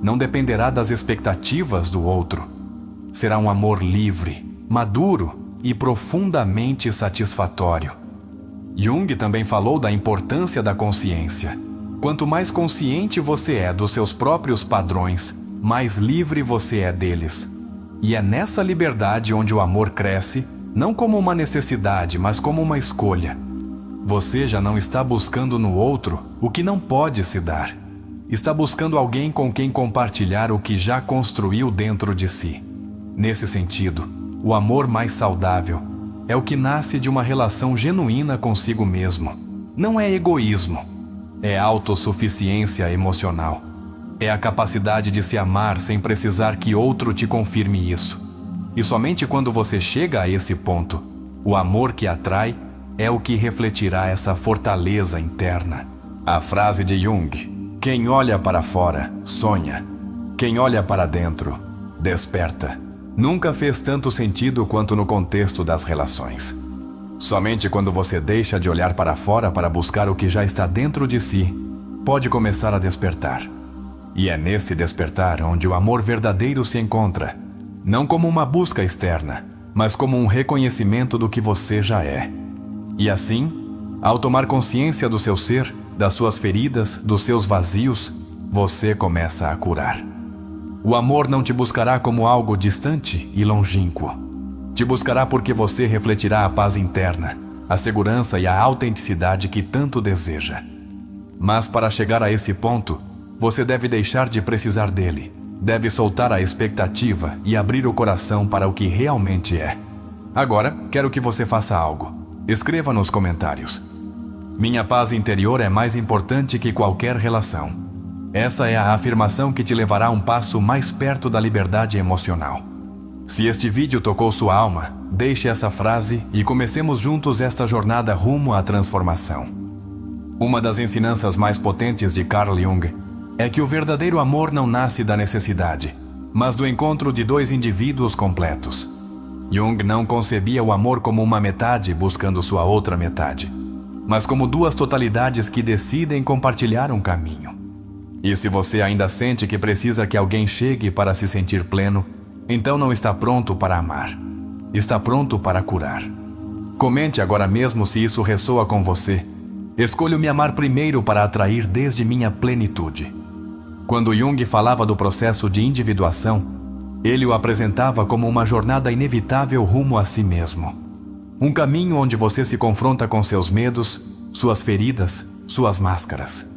não dependerá das expectativas do outro. Será um amor livre, maduro e profundamente satisfatório. Jung também falou da importância da consciência. Quanto mais consciente você é dos seus próprios padrões, mais livre você é deles. E é nessa liberdade onde o amor cresce, não como uma necessidade, mas como uma escolha. Você já não está buscando no outro o que não pode se dar. Está buscando alguém com quem compartilhar o que já construiu dentro de si. Nesse sentido, o amor mais saudável é o que nasce de uma relação genuína consigo mesmo. Não é egoísmo, é autossuficiência emocional. É a capacidade de se amar sem precisar que outro te confirme isso. E somente quando você chega a esse ponto, o amor que atrai é o que refletirá essa fortaleza interna. A frase de Jung: quem olha para fora, sonha. Quem olha para dentro, desperta. Nunca fez tanto sentido quanto no contexto das relações. Somente quando você deixa de olhar para fora para buscar o que já está dentro de si, pode começar a despertar. E é nesse despertar onde o amor verdadeiro se encontra, não como uma busca externa, mas como um reconhecimento do que você já é. E assim, ao tomar consciência do seu ser, das suas feridas, dos seus vazios, você começa a curar. O amor não te buscará como algo distante e longínquo. Te buscará porque você refletirá a paz interna, a segurança e a autenticidade que tanto deseja. Mas para chegar a esse ponto, você deve deixar de precisar dele. Deve soltar a expectativa e abrir o coração para o que realmente é. Agora, quero que você faça algo. Escreva nos comentários: minha paz interior é mais importante que qualquer relação. Essa é a afirmação que te levará um passo mais perto da liberdade emocional. Se este vídeo tocou sua alma, deixe essa frase e comecemos juntos esta jornada rumo à transformação. Uma das ensinanças mais potentes de Carl Jung é que o verdadeiro amor não nasce da necessidade, mas do encontro de dois indivíduos completos. Jung não concebia o amor como uma metade buscando sua outra metade, mas como duas totalidades que decidem compartilhar um caminho. E se você ainda sente que precisa que alguém chegue para se sentir pleno, então não está pronto para amar. Está pronto para curar. Comente agora mesmo se isso ressoa com você. Escolho me amar primeiro para atrair desde minha plenitude. Quando Jung falava do processo de individuação, ele o apresentava como uma jornada inevitável rumo a si mesmo. Um caminho onde você se confronta com seus medos, suas feridas, suas máscaras.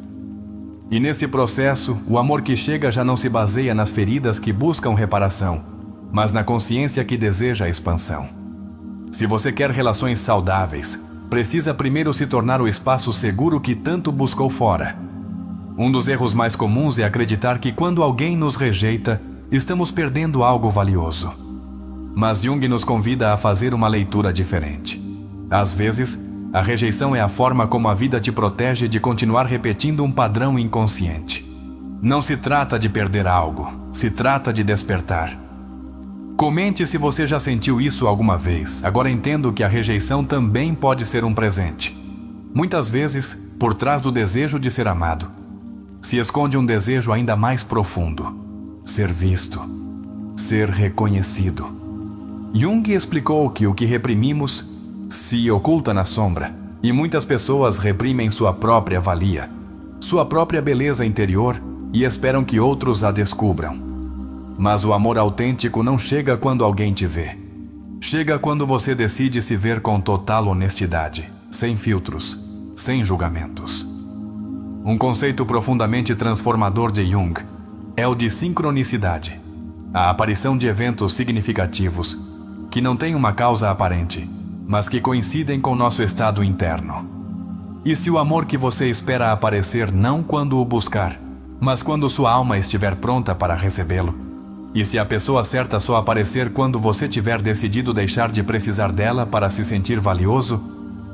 E nesse processo, o amor que chega já não se baseia nas feridas que buscam reparação, mas na consciência que deseja expansão. Se você quer relações saudáveis, precisa primeiro se tornar o espaço seguro que tanto buscou fora. Um dos erros mais comuns é acreditar que quando alguém nos rejeita, estamos perdendo algo valioso. Mas Jung nos convida a fazer uma leitura diferente. Às vezes, a rejeição é a forma como a vida te protege de continuar repetindo um padrão inconsciente. Não se trata de perder algo, se trata de despertar. Comente se você já sentiu isso alguma vez. Agora entendo que a rejeição também pode ser um presente. Muitas vezes, por trás do desejo de ser amado, se esconde um desejo ainda mais profundo: ser visto, ser reconhecido. Jung explicou que o que reprimimos se oculta na sombra, e muitas pessoas reprimem sua própria valia, sua própria beleza interior, e esperam que outros a descubram. Mas o amor autêntico não chega quando alguém te vê. Chega quando você decide se ver com total honestidade, sem filtros, sem julgamentos. Um conceito profundamente transformador de Jung é o de sincronicidade, a aparição de eventos significativos que não têm uma causa aparente, mas que coincidem com nosso estado interno. E se o amor que você espera aparecer não quando o buscar, mas quando sua alma estiver pronta para recebê-lo, e se a pessoa certa só aparecer quando você tiver decidido deixar de precisar dela para se sentir valioso,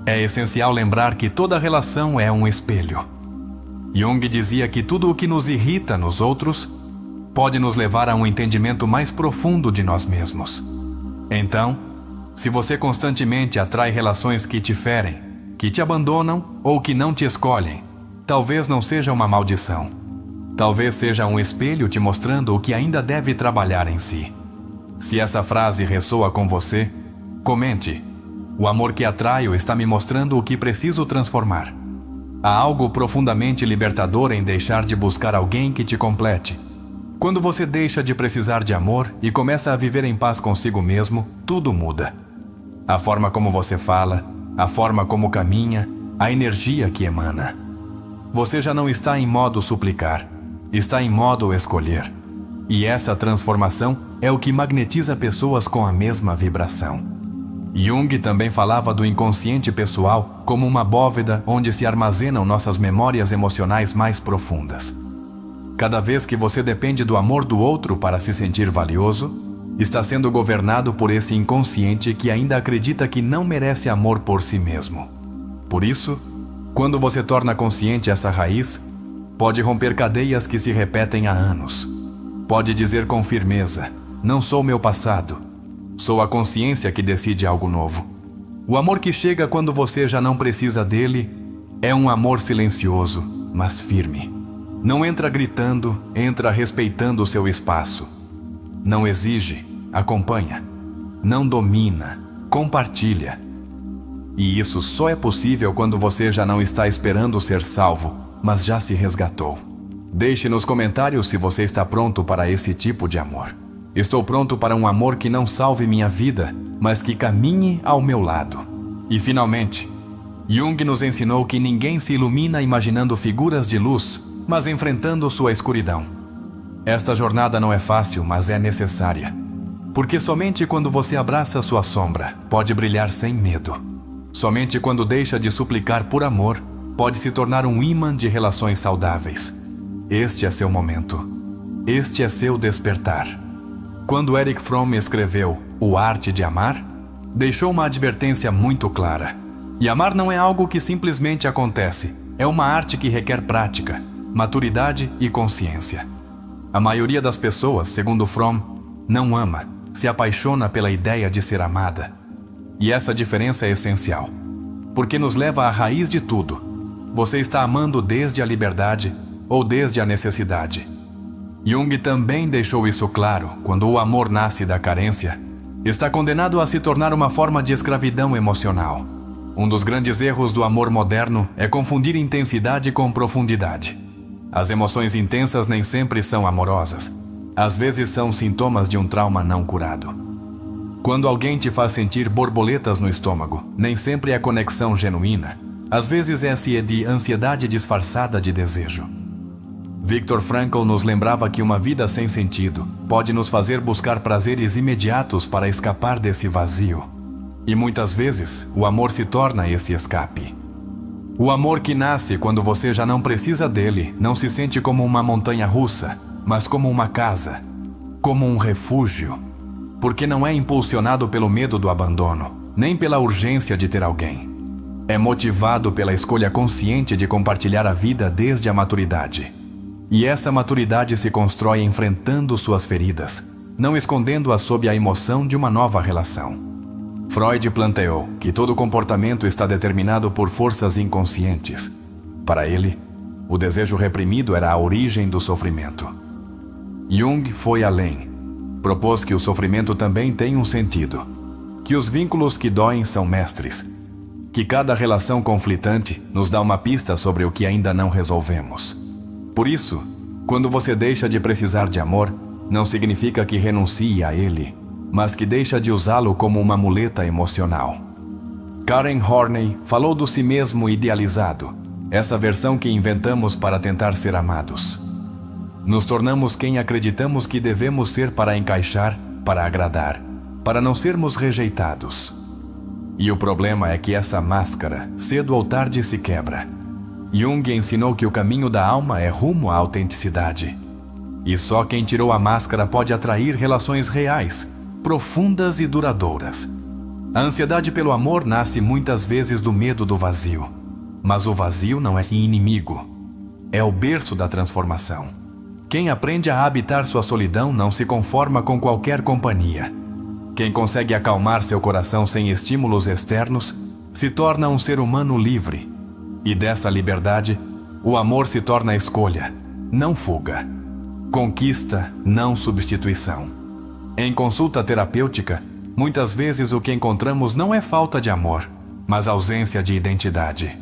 é essencial lembrar que toda relação é um espelho. Jung dizia que tudo o que nos irrita nos outros pode nos levar a um entendimento mais profundo de nós mesmos. Então, se você constantemente atrai relações que te ferem, que te abandonam ou que não te escolhem, talvez não seja uma maldição. Talvez seja um espelho te mostrando o que ainda deve trabalhar em si. Se essa frase ressoa com você, comente: o amor que atraio está me mostrando o que preciso transformar. Há algo profundamente libertador em deixar de buscar alguém que te complete. Quando você deixa de precisar de amor e começa a viver em paz consigo mesmo, tudo muda. A forma como você fala, a forma como caminha, a energia que emana. Você já não está em modo suplicar, está em modo escolher. E essa transformação é o que magnetiza pessoas com a mesma vibração. Jung também falava do inconsciente pessoal como uma bóveda onde se armazenam nossas memórias emocionais mais profundas. Cada vez que você depende do amor do outro para se sentir valioso, está sendo governado por esse inconsciente que ainda acredita que não merece amor por si mesmo. Por isso, quando você torna consciente essa raiz, pode romper cadeias que se repetem há anos. Pode dizer com firmeza: não sou meu passado, sou a consciência que decide algo novo. O amor que chega quando você já não precisa dele é um amor silencioso, mas firme. Não entra gritando, entra respeitando o seu espaço. Não exige, acompanha. Não domina, compartilha. E isso só é possível quando você já não está esperando ser salvo, mas já se resgatou. Deixe nos comentários se você está pronto para esse tipo de amor. Estou pronto para um amor que não salve minha vida, mas que caminhe ao meu lado. E finalmente, Jung nos ensinou que ninguém se ilumina imaginando figuras de luz, mas enfrentando sua escuridão. Esta jornada não é fácil, mas é necessária. Porque somente quando você abraça sua sombra, pode brilhar sem medo. Somente quando deixa de suplicar por amor, pode se tornar um imã de relações saudáveis. Este é seu momento. Este é seu despertar. Quando Erich Fromm escreveu O Arte de Amar, deixou uma advertência muito clara. E amar não é algo que simplesmente acontece, é uma arte que requer prática, maturidade e consciência. A maioria das pessoas, segundo Fromm, não ama, se apaixona pela ideia de ser amada. E essa diferença é essencial, porque nos leva à raiz de tudo. Você está amando desde a liberdade ou desde a necessidade? Jung também deixou isso claro: quando o amor nasce da carência, está condenado a se tornar uma forma de escravidão emocional. Um dos grandes erros do amor moderno é confundir intensidade com profundidade. As emoções intensas nem sempre são amorosas. Às vezes são sintomas de um trauma não curado. Quando alguém te faz sentir borboletas no estômago, nem sempre é conexão genuína. Às vezes é de ansiedade disfarçada de desejo. Viktor Frankl nos lembrava que uma vida sem sentido pode nos fazer buscar prazeres imediatos para escapar desse vazio. E muitas vezes, o amor se torna esse escape. O amor que nasce quando você já não precisa dele não se sente como uma montanha russa, mas como uma casa, como um refúgio, porque não é impulsionado pelo medo do abandono, nem pela urgência de ter alguém. É motivado pela escolha consciente de compartilhar a vida desde a maturidade. E essa maturidade se constrói enfrentando suas feridas, não escondendo-as sob a emoção de uma nova relação. Freud planteou que todo comportamento está determinado por forças inconscientes. Para ele, o desejo reprimido era a origem do sofrimento. Jung foi além. propôs que o sofrimento também tem um sentido, que os vínculos que doem são mestres, que cada relação conflitante nos dá uma pista sobre o que ainda não resolvemos. Por isso, quando você deixa de precisar de amor, não significa que renuncie a ele, mas que deixa de usá-lo como uma muleta emocional. Karen Horney falou do si mesmo idealizado, essa versão que inventamos para tentar ser amados. Nos tornamos quem acreditamos que devemos ser para encaixar, para agradar, para não sermos rejeitados. E o problema é que essa máscara, cedo ou tarde, se quebra. Jung ensinou que o caminho da alma é rumo à autenticidade. E só quem tirou a máscara pode atrair relações reais, profundas e duradouras. A ansiedade pelo amor nasce muitas vezes do medo do vazio. Mas o vazio não é inimigo. É o berço da transformação. Quem aprende a habitar sua solidão não se conforma com qualquer companhia. Quem consegue acalmar seu coração sem estímulos externos se torna um ser humano livre. E dessa liberdade, o amor se torna escolha, não fuga. Conquista, não substituição. Em consulta terapêutica, muitas vezes o que encontramos não é falta de amor, mas ausência de identidade.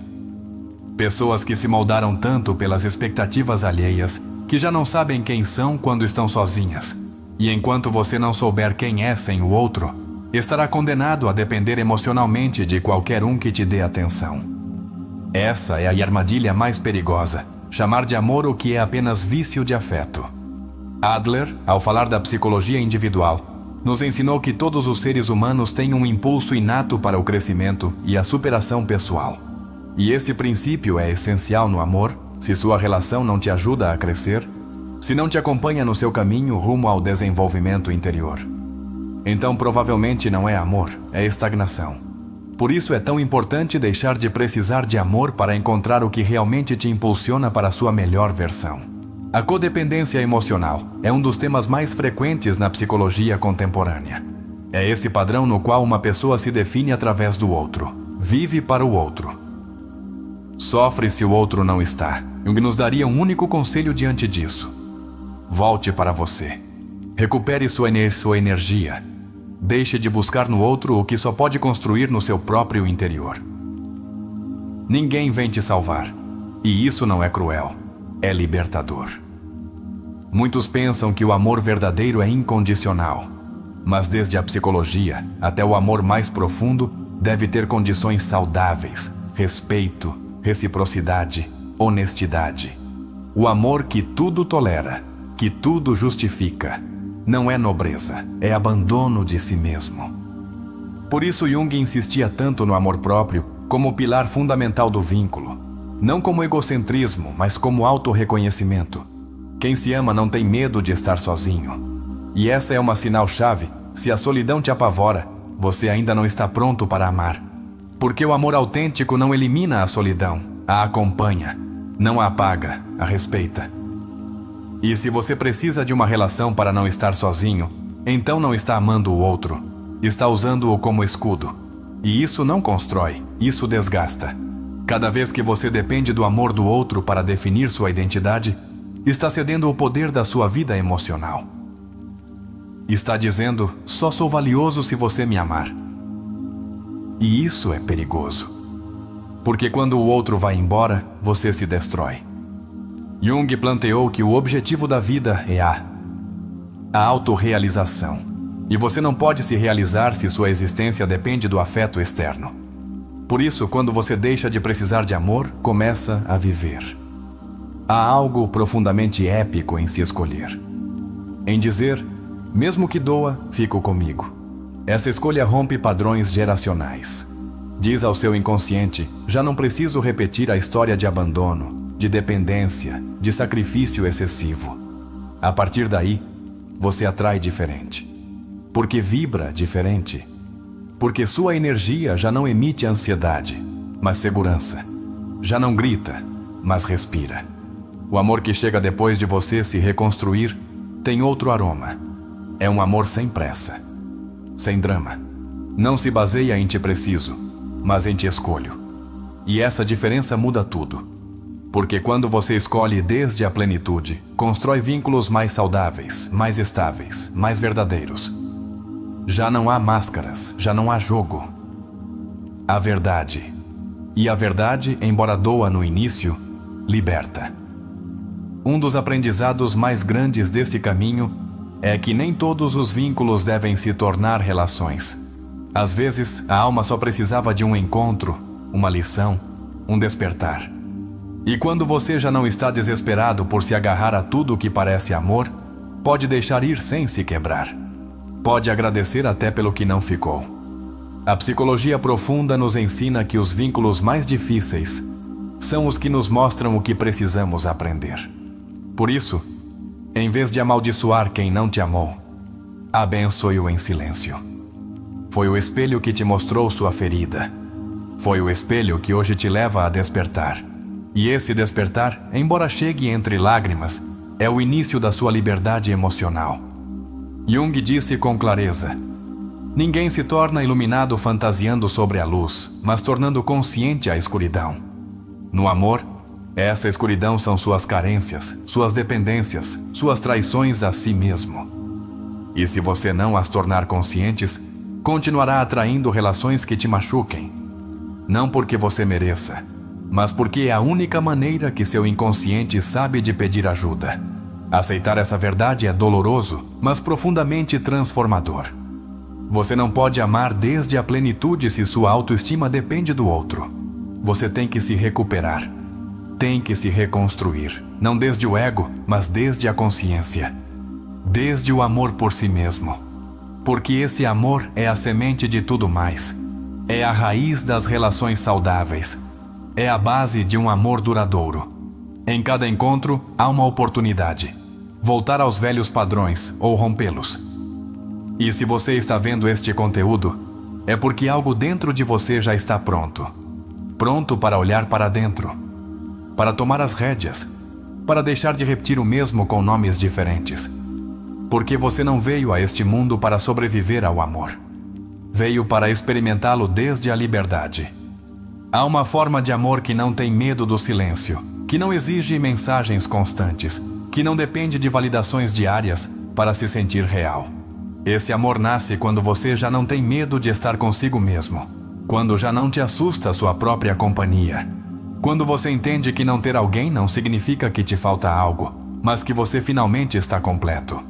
Pessoas que se moldaram tanto pelas expectativas alheias que já não sabem quem são quando estão sozinhas. E enquanto você não souber quem é sem o outro, estará condenado a depender emocionalmente de qualquer um que te dê atenção. Essa é a armadilha mais perigosa, chamar de amor o que é apenas vício de afeto. Adler, ao falar da psicologia individual, nos ensinou que todos os seres humanos têm um impulso inato para o crescimento e a superação pessoal. E esse princípio é essencial no amor, se sua relação não te ajuda a crescer, se não te acompanha no seu caminho rumo ao desenvolvimento interior. Então provavelmente não é amor, é estagnação. Por isso é tão importante deixar de precisar de amor para encontrar o que realmente te impulsiona para a sua melhor versão. A codependência emocional é um dos temas mais frequentes na psicologia contemporânea. É esse padrão no qual uma pessoa se define através do outro, vive para o outro. Sofre se o outro não está. Jung nos daria um único conselho diante disso. Volte para você. Recupere sua energia. Deixe de buscar no outro o que só pode construir no seu próprio interior. Ninguém vem te salvar. E isso não é cruel. É libertador. Muitos pensam que o amor verdadeiro é incondicional. Mas desde a psicologia até o amor mais profundo deve ter condições saudáveis, respeito, reciprocidade, honestidade. O amor que tudo tolera, que tudo justifica, não é nobreza, é abandono de si mesmo. Por isso Jung insistia tanto no amor próprio como pilar fundamental do vínculo, não como egocentrismo, mas como autorreconhecimento. Quem se ama não tem medo de estar sozinho. E essa é uma sinal-chave. Se a solidão te apavora, você ainda não está pronto para amar. Porque o amor autêntico não elimina a solidão, a acompanha, não a apaga, a respeita. E se você precisa de uma relação para não estar sozinho, então não está amando o outro, está usando-o como escudo. E isso não constrói, isso desgasta. Cada vez que você depende do amor do outro para definir sua identidade, está cedendo o poder da sua vida emocional. Está dizendo, só sou valioso se você me amar. E isso é perigoso. Porque quando o outro vai embora, você se destrói. Jung planteou que o objetivo da vida é a autorrealização. E você não pode se realizar se sua existência depende do afeto externo. Por isso, quando você deixa de precisar de amor, começa a viver. Há algo profundamente épico em se escolher. Em dizer, mesmo que doa, fico comigo. Essa escolha rompe padrões geracionais. Diz ao seu inconsciente, já não preciso repetir a história de abandono, de dependência, de sacrifício excessivo. A partir daí, você atrai diferente. Porque vibra diferente. Porque sua energia já não emite ansiedade, mas segurança. Já não grita, mas respira. O amor que chega depois de você se reconstruir tem outro aroma. É um amor sem pressa, sem drama. Não se baseia em te preciso, mas em te escolho. E essa diferença muda tudo. Porque quando você escolhe desde a plenitude, constrói vínculos mais saudáveis, mais estáveis, mais verdadeiros. Já não há máscaras, já não há jogo. A verdade. E a verdade, embora doa no início, liberta. Um dos aprendizados mais grandes desse caminho é que nem todos os vínculos devem se tornar relações. Às vezes, a alma só precisava de um encontro, uma lição, um despertar. E quando você já não está desesperado por se agarrar a tudo que parece amor, pode deixar ir sem se quebrar. Pode agradecer até pelo que não ficou. A psicologia profunda nos ensina que os vínculos mais difíceis são os que nos mostram o que precisamos aprender. Por isso, em vez de amaldiçoar quem não te amou, abençoe-o em silêncio. Foi o espelho que te mostrou sua ferida. Foi o espelho que hoje te leva a despertar. E esse despertar, embora chegue entre lágrimas, é o início da sua liberdade emocional. Jung disse com clareza: ninguém se torna iluminado fantasiando sobre a luz, mas tornando consciente a escuridão. No amor, essa escuridão são suas carências, suas dependências, suas traições a si mesmo. E se você não as tornar conscientes, continuará atraindo relações que te machuquem. Não porque você mereça, mas porque é a única maneira que seu inconsciente sabe de pedir ajuda. Aceitar essa verdade é doloroso, mas profundamente transformador. Você não pode amar desde a plenitude se sua autoestima depende do outro. Você tem que se recuperar. Tem que se reconstruir, não desde o ego, mas desde a consciência. Desde o amor por si mesmo. Porque esse amor é a semente de tudo mais. É a raiz das relações saudáveis. É a base de um amor duradouro. Em cada encontro, há uma oportunidade. Voltar aos velhos padrões ou rompê-los. E se você está vendo este conteúdo, é porque algo dentro de você já está pronto. Pronto para olhar para dentro. Para tomar as rédeas. Para deixar de repetir o mesmo com nomes diferentes. Porque você não veio a este mundo para sobreviver ao amor. Veio para experimentá-lo desde a liberdade. Há uma forma de amor que não tem medo do silêncio, que não exige mensagens constantes, que não depende de validações diárias para se sentir real. Esse amor nasce quando você já não tem medo de estar consigo mesmo, quando já não te assusta a sua própria companhia, quando você entende que não ter alguém não significa que te falta algo, mas que você finalmente está completo.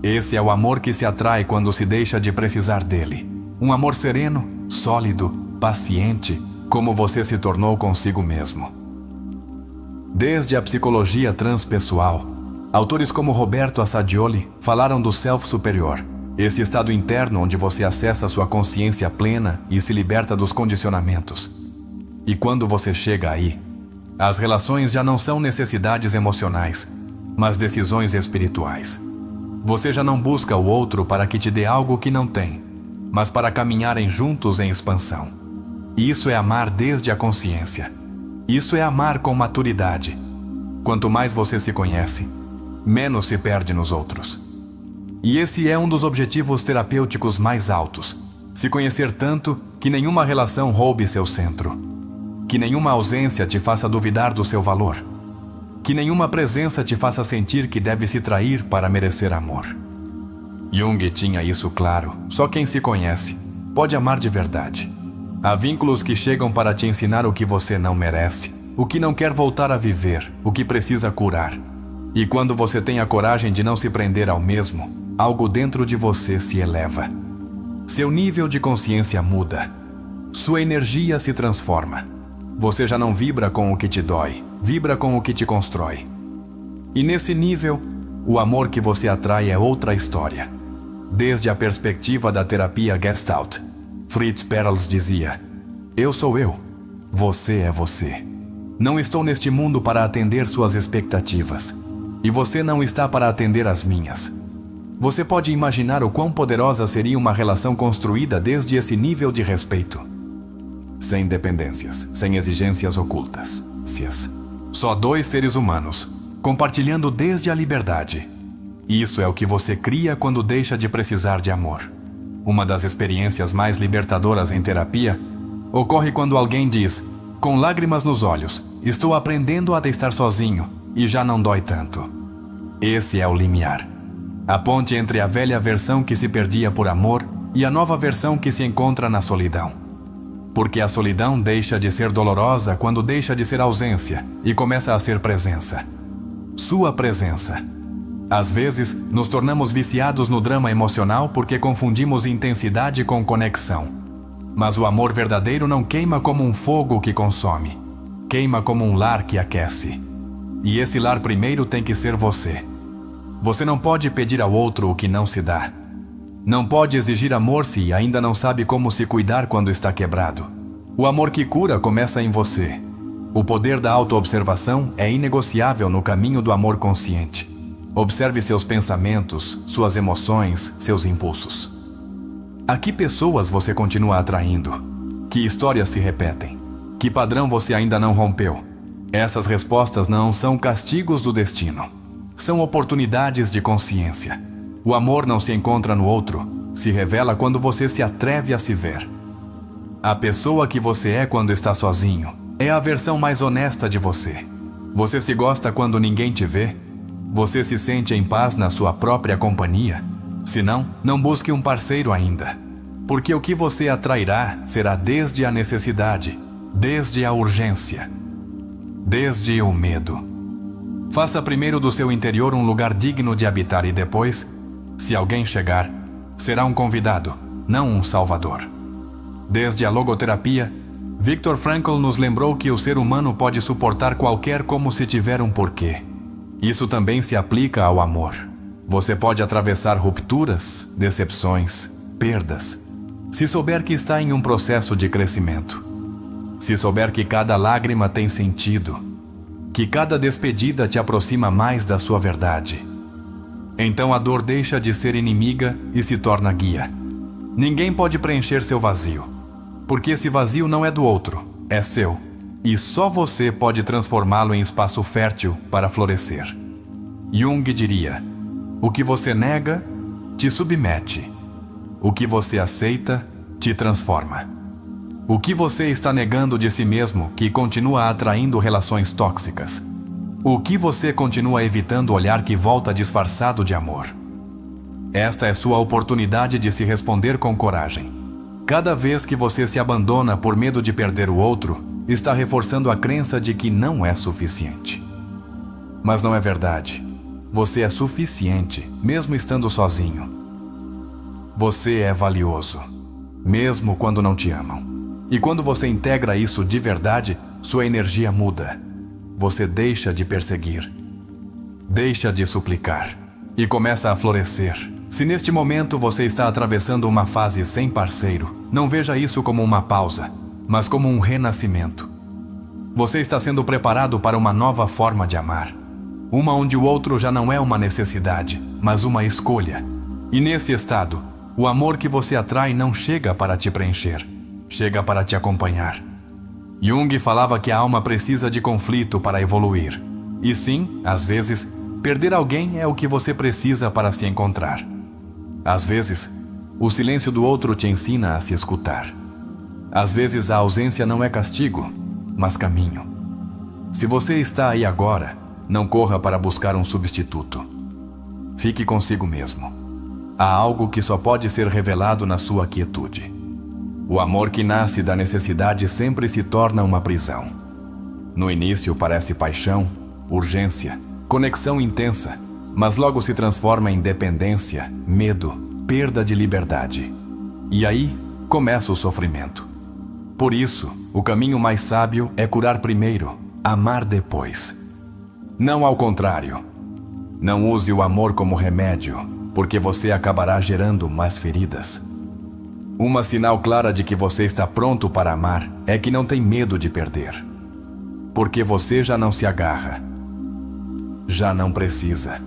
Esse é o amor que se atrai quando se deixa de precisar dele. Um amor sereno, sólido, paciente, como você se tornou consigo mesmo. Desde a psicologia transpessoal, autores como Roberto Assagioli falaram do self superior, esse estado interno onde você acessa sua consciência plena e se liberta dos condicionamentos. E quando você chega aí, as relações já não são necessidades emocionais, mas decisões espirituais. Você já não busca o outro para que te dê algo que não tem, mas para caminharem juntos em expansão. Isso é amar desde a consciência. Isso é amar com maturidade. Quanto mais você se conhece, menos se perde nos outros. E esse é um dos objetivos terapêuticos mais altos. Se conhecer tanto que nenhuma relação roube seu centro. Que nenhuma ausência te faça duvidar do seu valor. Que nenhuma presença te faça sentir que deve se trair para merecer amor. Jung tinha isso claro. Só quem se conhece pode amar de verdade. Há vínculos que chegam para te ensinar o que você não merece, o que não quer voltar a viver, o que precisa curar. E quando você tem a coragem de não se prender ao mesmo, algo dentro de você se eleva. Seu nível de consciência muda. Sua energia se transforma. Você já não vibra com o que te dói, vibra com o que te constrói. E nesse nível, o amor que você atrai é outra história. Desde a perspectiva da terapia Gestalt, Fritz Perls dizia: eu sou eu, você é você. Não estou neste mundo para atender suas expectativas, e você não está para atender as minhas. Você pode imaginar o quão poderosa seria uma relação construída desde esse nível de respeito. Sem dependências, sem exigências ocultas. Só dois seres humanos, compartilhando desde a liberdade. Isso é o que você cria quando deixa de precisar de amor. Uma das experiências mais libertadoras em terapia ocorre quando alguém diz, com lágrimas nos olhos: estou aprendendo a estar sozinho e já não dói tanto. Esse é o limiar. A ponte entre a velha versão que se perdia por amor e a nova versão que se encontra na solidão. Porque a solidão deixa de ser dolorosa quando deixa de ser ausência e começa a ser presença. Sua presença. Às vezes, nos tornamos viciados no drama emocional porque confundimos intensidade com conexão. Mas o amor verdadeiro não queima como um fogo que consome. Queima como um lar que aquece. E esse lar primeiro tem que ser você. Você não pode pedir ao outro o que não se dá. Não pode exigir amor se ainda não sabe como se cuidar quando está quebrado. O amor que cura começa em você. O poder da autoobservação é inegociável no caminho do amor consciente. Observe seus pensamentos, suas emoções, seus impulsos. A que pessoas você continua atraindo? Que histórias se repetem? Que padrão você ainda não rompeu? Essas respostas não são castigos do destino. São oportunidades de consciência. O amor não se encontra no outro, se revela quando você se atreve a se ver. A pessoa que você é quando está sozinho é a versão mais honesta de você. Você se gosta quando ninguém te vê? Você se sente em paz na sua própria companhia? Se não, não busque um parceiro ainda. Porque o que você atrairá será desde a necessidade, desde a urgência, desde o medo. Faça primeiro do seu interior um lugar digno de habitar e depois, se alguém chegar, será um convidado, não um salvador. Desde a logoterapia, Viktor Frankl nos lembrou que o ser humano pode suportar qualquer como se tiver um porquê. Isso também se aplica ao amor. Você pode atravessar rupturas, decepções, perdas, se souber que está em um processo de crescimento. Se souber que cada lágrima tem sentido, que cada despedida te aproxima mais da sua verdade. Então a dor deixa de ser inimiga e se torna guia. Ninguém pode preencher seu vazio, porque esse vazio não é do outro, é seu. E só você pode transformá-lo em espaço fértil para florescer. Jung diria: o que você nega, te submete. O que você aceita, te transforma. O que você está negando de si mesmo que continua atraindo relações tóxicas? O que você continua evitando olhar que volta disfarçado de amor? Esta é sua oportunidade de se responder com coragem. Cada vez que você se abandona por medo de perder o outro, está reforçando a crença de que não é suficiente. Mas não é verdade. Você é suficiente, mesmo estando sozinho. Você é valioso, mesmo quando não te amam. E quando você integra isso de verdade, sua energia muda. Você deixa de perseguir, deixa de suplicar e começa a florescer. Se neste momento você está atravessando uma fase sem parceiro, não veja isso como uma pausa, mas como um renascimento. Você está sendo preparado para uma nova forma de amar. Uma onde o outro já não é uma necessidade, mas uma escolha. E nesse estado, o amor que você atrai não chega para te preencher, chega para te acompanhar. Jung falava que a alma precisa de conflito para evoluir. E sim, às vezes, perder alguém é o que você precisa para se encontrar. Às vezes, o silêncio do outro te ensina a se escutar. Às vezes a ausência não é castigo, mas caminho. Se você está aí agora, não corra para buscar um substituto. Fique consigo mesmo. Há algo que só pode ser revelado na sua quietude. O amor que nasce da necessidade sempre se torna uma prisão. No início parece paixão, urgência, conexão intensa, mas logo se transforma em dependência, medo, perda de liberdade. E aí começa o sofrimento. Por isso, o caminho mais sábio é curar primeiro, amar depois. Não ao contrário. Não use o amor como remédio, porque você acabará gerando mais feridas. Uma sinal clara de que você está pronto para amar é que não tem medo de perder. Porque você já não se agarra. Já não precisa.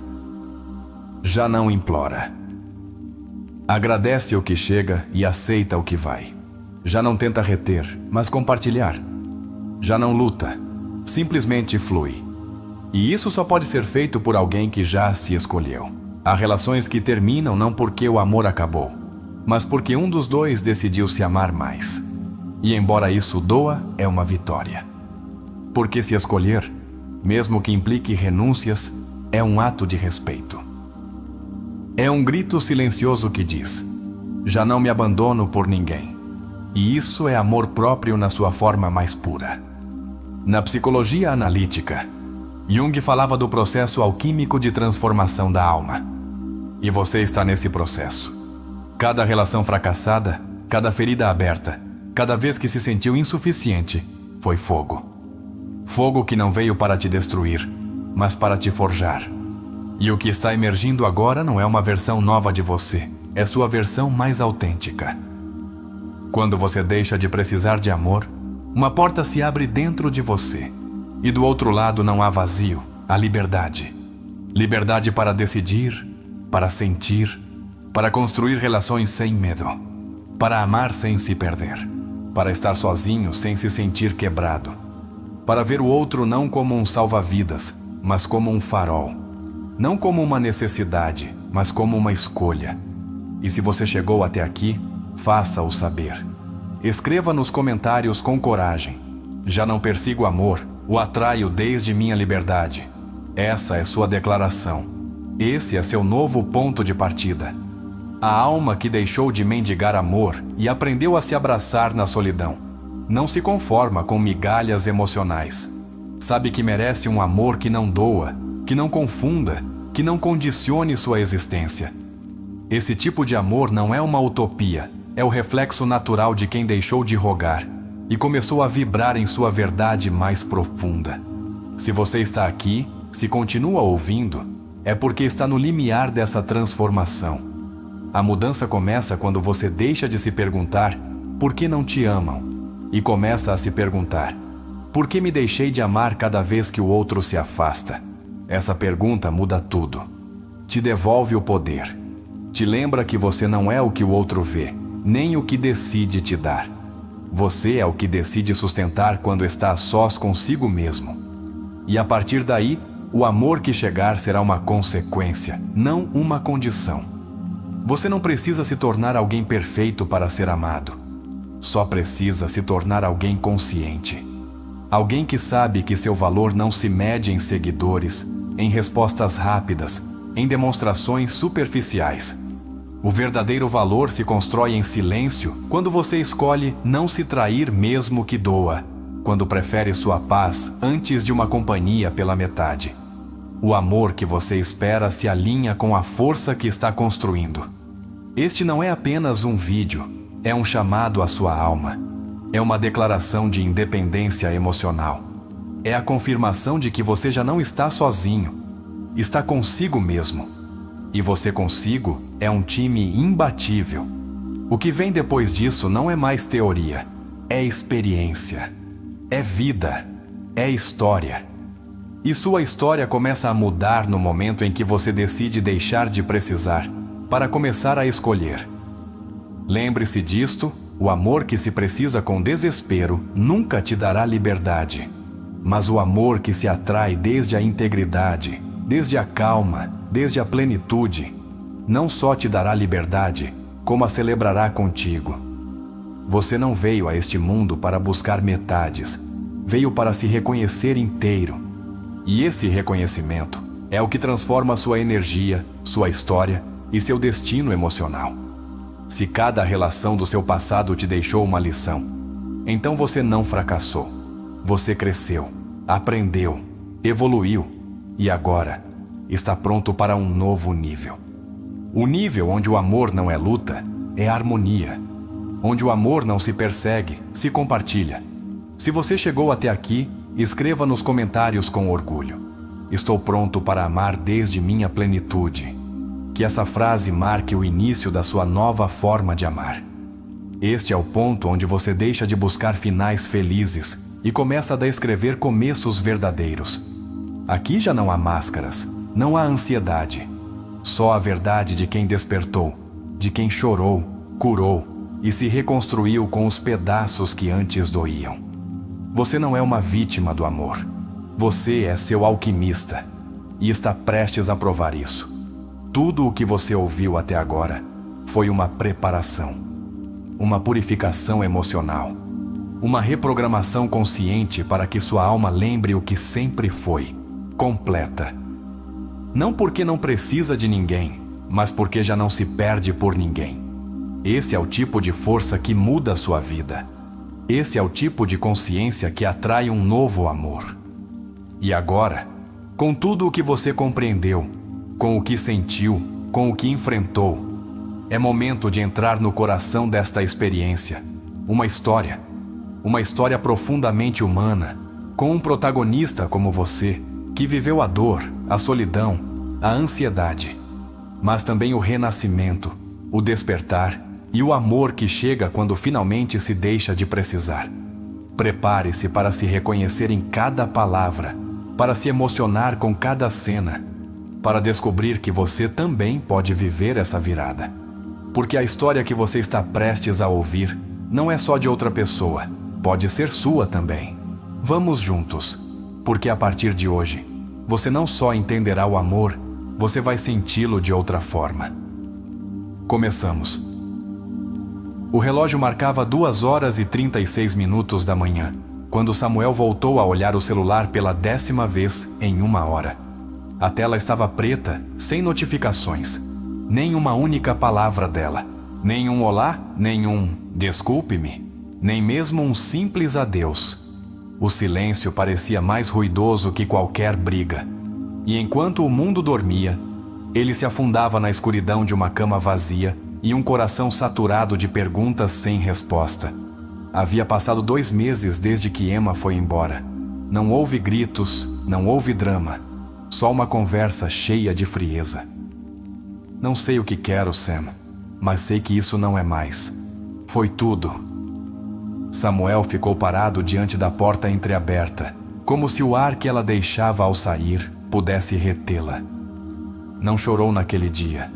Já não implora. Agradece o que chega e aceita o que vai. Já não tenta reter, mas compartilhar. Já não luta, simplesmente flui. E isso só pode ser feito por alguém que já se escolheu. Há relações que terminam não porque o amor acabou, mas porque um dos dois decidiu se amar mais. E embora isso doa, é uma vitória. porque se escolher, mesmo que implique renúncias, é um ato de respeito. É um grito silencioso que diz: já não me abandono por ninguém. E isso é amor próprio na sua forma mais pura. Na psicologia analítica, Jung falava do processo alquímico de transformação da alma. E você está nesse processo. Cada relação fracassada, cada ferida aberta, cada vez que se sentiu insuficiente, foi fogo. Fogo que não veio para te destruir, mas para te forjar. E o que está emergindo agora não é uma versão nova de você, é sua versão mais autêntica. Quando você deixa de precisar de amor, uma porta se abre dentro de você. E do outro lado não há vazio, há liberdade. Liberdade para decidir, para sentir, para construir relações sem medo, para amar sem se perder, para estar sozinho sem se sentir quebrado, para ver o outro não como um salva-vidas, mas como um farol, não como uma necessidade, mas como uma escolha. E se você chegou até aqui, faça-o saber. Escreva nos comentários com coragem: já não persigo amor, o atraio desde minha liberdade. Essa é sua declaração. Esse é seu novo ponto de partida. A alma que deixou de mendigar amor e aprendeu a se abraçar na solidão não se conforma com migalhas emocionais. Sabe que merece um amor que não doa, que não confunda, que não condicione sua existência. Esse tipo de amor não é uma utopia, é o reflexo natural de quem deixou de rogar e começou a vibrar em sua verdade mais profunda. Se você está aqui, se continua ouvindo, é porque está no limiar dessa transformação. A mudança começa quando você deixa de se perguntar por que não te amam e começa a se perguntar: por que me deixei de amar cada vez que o outro se afasta? Essa pergunta muda tudo. Te devolve o poder. Te lembra que você não é o que o outro vê, nem o que decide te dar. Você é o que decide sustentar quando está a sós consigo mesmo. E a partir daí, o amor que chegar será uma consequência, não uma condição. Você não precisa se tornar alguém perfeito para ser amado. Só precisa se tornar alguém consciente. Alguém que sabe que seu valor não se mede em seguidores, em respostas rápidas, em demonstrações superficiais. O verdadeiro valor se constrói em silêncio quando você escolhe não se trair mesmo que doa, quando prefere sua paz antes de uma companhia pela metade. O amor que você espera se alinha com a força que está construindo. Este não é apenas um vídeo, é um chamado à sua alma. É uma declaração de independência emocional. É a confirmação de que você já não está sozinho, está consigo mesmo. E você consigo é um time imbatível. O que vem depois disso não é mais teoria, é experiência, é vida, é história. E sua história começa a mudar no momento em que você decide deixar de precisar para começar a escolher. Lembre-se disto: o amor que se precisa com desespero nunca te dará liberdade. Mas o amor que se atrai desde a integridade, desde a calma, desde a plenitude, não só te dará liberdade, como a celebrará contigo. Você não veio a este mundo para buscar metades, veio para se reconhecer inteiro. E esse reconhecimento é o que transforma sua energia, sua história e seu destino emocional. Se cada relação do seu passado te deixou uma lição, então você não fracassou. Você cresceu, aprendeu, evoluiu e agora está pronto para um novo nível. O nível onde o amor não é luta, é harmonia. Onde o amor não se persegue, se compartilha. Se você chegou até aqui, escreva nos comentários com orgulho: estou pronto para amar desde minha plenitude. Que essa frase marque o início da sua nova forma de amar. Este é o ponto onde você deixa de buscar finais felizes e começa a descrever começos verdadeiros. Aqui já não há máscaras, não há ansiedade. Só a verdade de quem despertou, de quem chorou, curou e se reconstruiu com os pedaços que antes doíam. Você não é uma vítima do amor. Você é seu alquimista e está prestes a provar isso. Tudo o que você ouviu até agora foi uma preparação, uma purificação emocional. uma reprogramação consciente para que sua alma lembre o que sempre foi, completa. Não porque não precisa de ninguém, mas porque já não se perde por ninguém. Esse é o tipo de força que muda a sua vida. Esse é o tipo de consciência que atrai um novo amor. E agora, com tudo o que você compreendeu, com o que sentiu, com o que enfrentou, é momento de entrar no coração desta experiência. Uma história profundamente humana, com um protagonista como você, que viveu a dor, a solidão, a ansiedade, mas também o renascimento, o despertar e o amor que chega quando finalmente se deixa de precisar. Prepare-se para se reconhecer em cada palavra, para se emocionar com cada cena, para descobrir que você também pode viver essa virada. Porque a história que você está prestes a ouvir não é só de outra pessoa, pode ser sua também. Vamos juntos, porque a partir de hoje, você não só entenderá o amor, você vai senti-lo de outra forma. Começamos. O relógio marcava 2h36 da manhã, quando Samuel voltou a olhar o celular pela 10ª vez em 1 hora. A tela estava preta, sem notificações. Nem uma única palavra dela. Nem um olá, nem um desculpe-me, nem mesmo um simples adeus. O silêncio parecia mais ruidoso que qualquer briga. E enquanto o mundo dormia, ele se afundava na escuridão de uma cama vazia e um coração saturado de perguntas sem resposta. Havia passado 2 meses desde que Emma foi embora. Não houve gritos, não houve drama. Só uma conversa cheia de frieza. Não sei o que quero, Sam, mas sei que isso não é mais. Foi tudo. Samuel ficou parado diante da porta entreaberta, como se o ar que ela deixava ao sair pudesse retê-la. Não chorou naquele dia,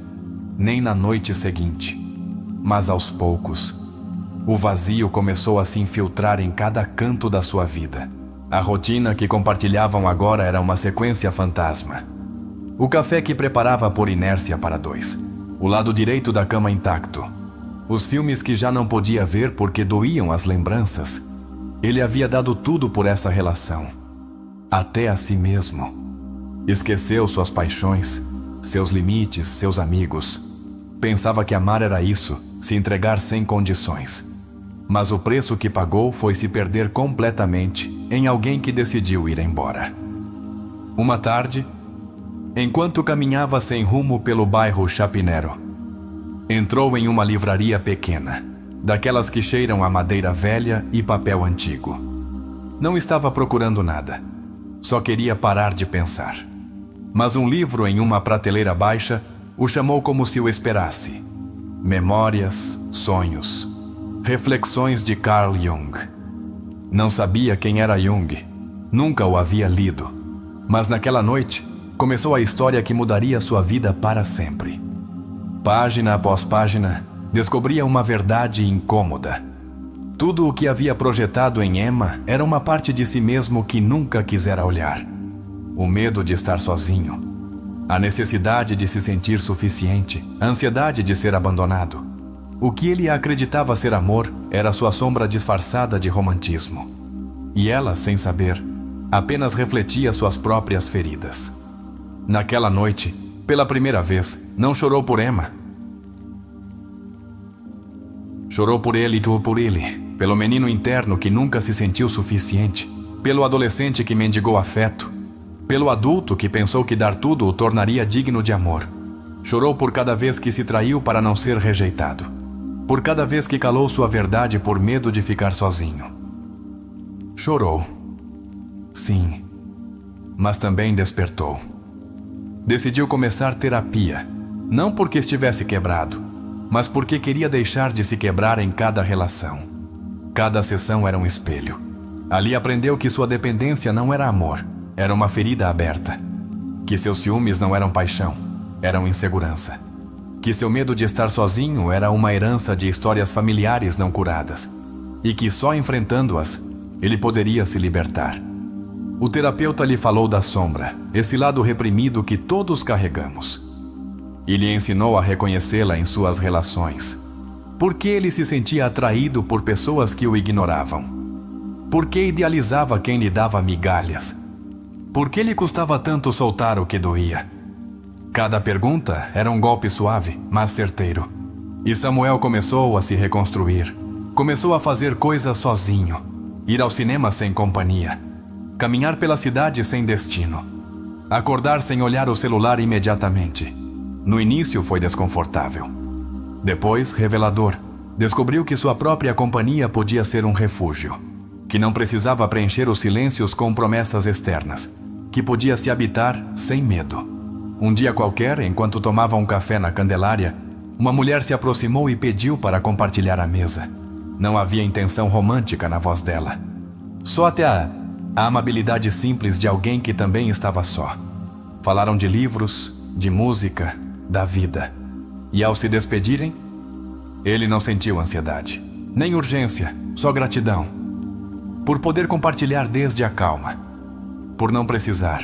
nem na noite seguinte, mas aos poucos, o vazio começou a se infiltrar em cada canto da sua vida. A rotina que compartilhavam agora era uma sequência fantasma. O café que preparava por inércia para 2. O lado direito da cama intacto. Os filmes que já não podia ver porque doíam as lembranças. Ele havia dado tudo por essa relação. Até a si mesmo. Esqueceu suas paixões, seus limites, seus amigos. Pensava que amar era isso, se entregar sem condições. Mas o preço que pagou foi se perder completamente em alguém que decidiu ir embora. Uma tarde, enquanto caminhava sem rumo pelo bairro Chapinero, entrou em uma livraria pequena, daquelas que cheiram a madeira velha e papel antigo. Não estava procurando nada, só queria parar de pensar. Mas um livro em uma prateleira baixa o chamou como se o esperasse. Memórias, sonhos, reflexões de Carl Jung. Não sabia quem era Jung, nunca o havia lido, mas naquela noite começou a história que mudaria sua vida para sempre. Página após página, descobria uma verdade incômoda. Tudo o que havia projetado em Emma era uma parte de si mesmo que nunca quisera olhar. O medo de estar sozinho, a necessidade de se sentir suficiente, a ansiedade de ser abandonado. O que ele acreditava ser amor era sua sombra disfarçada de romantismo. E ela, sem saber, apenas refletia suas próprias feridas. Naquela noite, pela primeira vez, não chorou por Emma. Chorou por ele e por ele, pelo menino interno que nunca se sentiu suficiente, pelo adolescente que mendigou afeto, pelo adulto que pensou que dar tudo o tornaria digno de amor. Chorou por cada vez que se traiu para não ser rejeitado, por cada vez que calou sua verdade por medo de ficar sozinho. Chorou. Sim, mas também despertou. Decidiu começar terapia, não porque estivesse quebrado, mas porque queria deixar de se quebrar em cada relação. Cada sessão era um espelho. Ali aprendeu que sua dependência não era amor, era uma ferida aberta. Que seus ciúmes não eram paixão, eram insegurança. Que seu medo de estar sozinho era uma herança de histórias familiares não curadas. E que só enfrentando-as, ele poderia se libertar. O terapeuta lhe falou da sombra, esse lado reprimido que todos carregamos. E lhe ensinou a reconhecê-la em suas relações. Por que ele se sentia atraído por pessoas que o ignoravam? Por que idealizava quem lhe dava migalhas? Por que lhe custava tanto soltar o que doía? Cada pergunta era um golpe suave, mas certeiro. E Samuel começou a se reconstruir. Começou a fazer coisas sozinho. Ir ao cinema sem companhia. Caminhar pela cidade sem destino. Acordar sem olhar o celular imediatamente. No início foi desconfortável. Depois, revelador. Descobriu que sua própria companhia podia ser um refúgio. Que não precisava preencher os silêncios com promessas externas. Que podia se habitar sem medo. Um dia qualquer, enquanto tomava um café na Candelária, uma mulher se aproximou e pediu para compartilhar a mesa. Não havia intenção romântica na voz dela. Só até a amabilidade simples de alguém que também estava só. Falaram de livros, de música, da vida. E ao se despedirem, ele não sentiu ansiedade, nem urgência, só gratidão. Por poder compartilhar desde a calma. Por não precisar.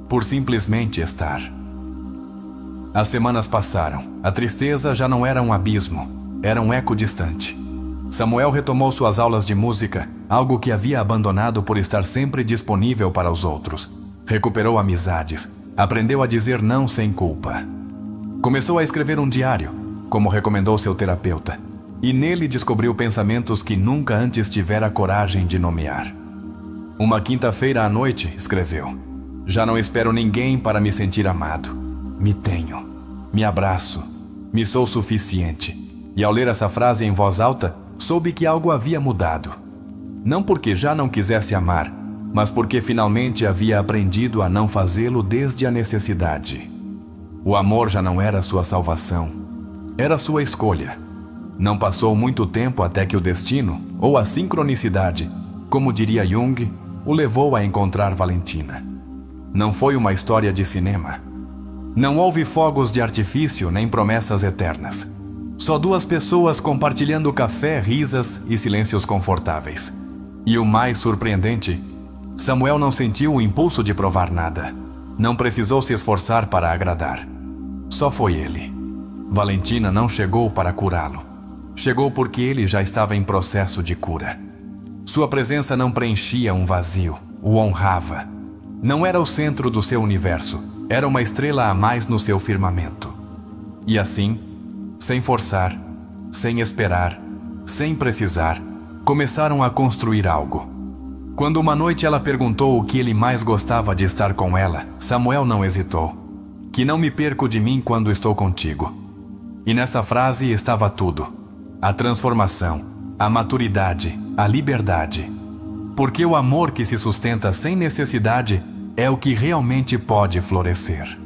Por simplesmente estar. As semanas passaram. A tristeza já não era um abismo, era um eco distante. Samuel retomou suas aulas de música, algo que havia abandonado por estar sempre disponível para os outros. Recuperou amizades, aprendeu a dizer não sem culpa. Começou a escrever um diário, como recomendou seu terapeuta, e nele descobriu pensamentos que nunca antes tivera coragem de nomear. Uma quinta-feira à noite, escreveu: já não espero ninguém para me sentir amado. Me tenho, me abraço, me sou suficiente. E ao ler essa frase em voz alta, soube que algo havia mudado. Não porque já não quisesse amar, mas porque finalmente havia aprendido a não fazê-lo desde a necessidade. O amor já não era sua salvação, era sua escolha. Não passou muito tempo até que o destino, ou a sincronicidade, como diria Jung, o levou a encontrar Valentina. Não foi uma história de cinema. Não houve fogos de artifício nem promessas eternas. Só duas pessoas compartilhando café, risas e silêncios confortáveis. E o mais surpreendente, Samuel não sentiu o impulso de provar nada. Não precisou se esforçar para agradar. Só foi ele. Valentina não chegou para curá-lo. Chegou porque ele já estava em processo de cura. Sua presença não preenchia um vazio, o honrava. Não era o centro do seu universo, era uma estrela a mais no seu firmamento. E assim, sem forçar, sem esperar, sem precisar, começaram a construir algo. Quando uma noite ela perguntou o que ele mais gostava de estar com ela, Samuel não hesitou. Que não me perco de mim quando estou contigo. E nessa frase estava tudo. A transformação, a maturidade, a liberdade. Porque o amor que se sustenta sem necessidade é o que realmente pode florescer.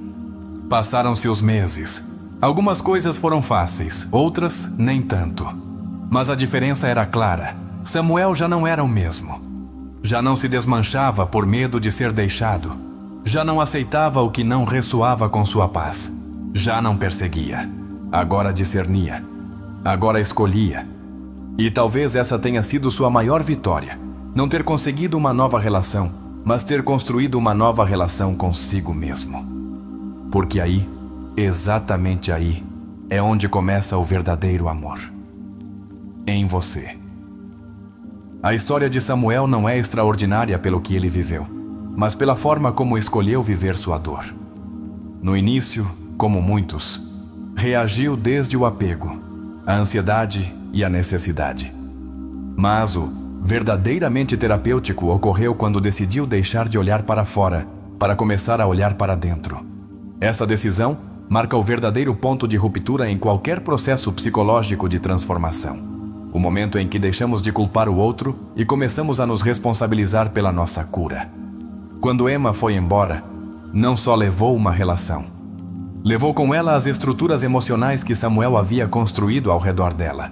Passaram-se os meses. Algumas coisas foram fáceis, outras nem tanto. Mas a diferença era clara. Samuel já não era o mesmo. Já não se desmanchava por medo de ser deixado. Já não aceitava o que não ressoava com sua paz. Já não perseguia. Agora discernia. Agora escolhia. E talvez essa tenha sido sua maior vitória. Não ter conseguido uma nova relação, mas ter construído uma nova relação consigo mesmo. Porque aí, exatamente aí, é onde começa o verdadeiro amor. Em você. A história de Samuel não é extraordinária pelo que ele viveu, mas pela forma como escolheu viver sua dor. No início, como muitos, reagiu desde o apego, a ansiedade e a necessidade. Mas o verdadeiramente terapêutico ocorreu quando decidiu deixar de olhar para fora para começar a olhar para dentro. Essa decisão marca o verdadeiro ponto de ruptura em qualquer processo psicológico de transformação. O momento em que deixamos de culpar o outro e começamos a nos responsabilizar pela nossa cura. Quando Emma foi embora, não só levou uma relação. Levou com ela as estruturas emocionais que Samuel havia construído ao redor dela.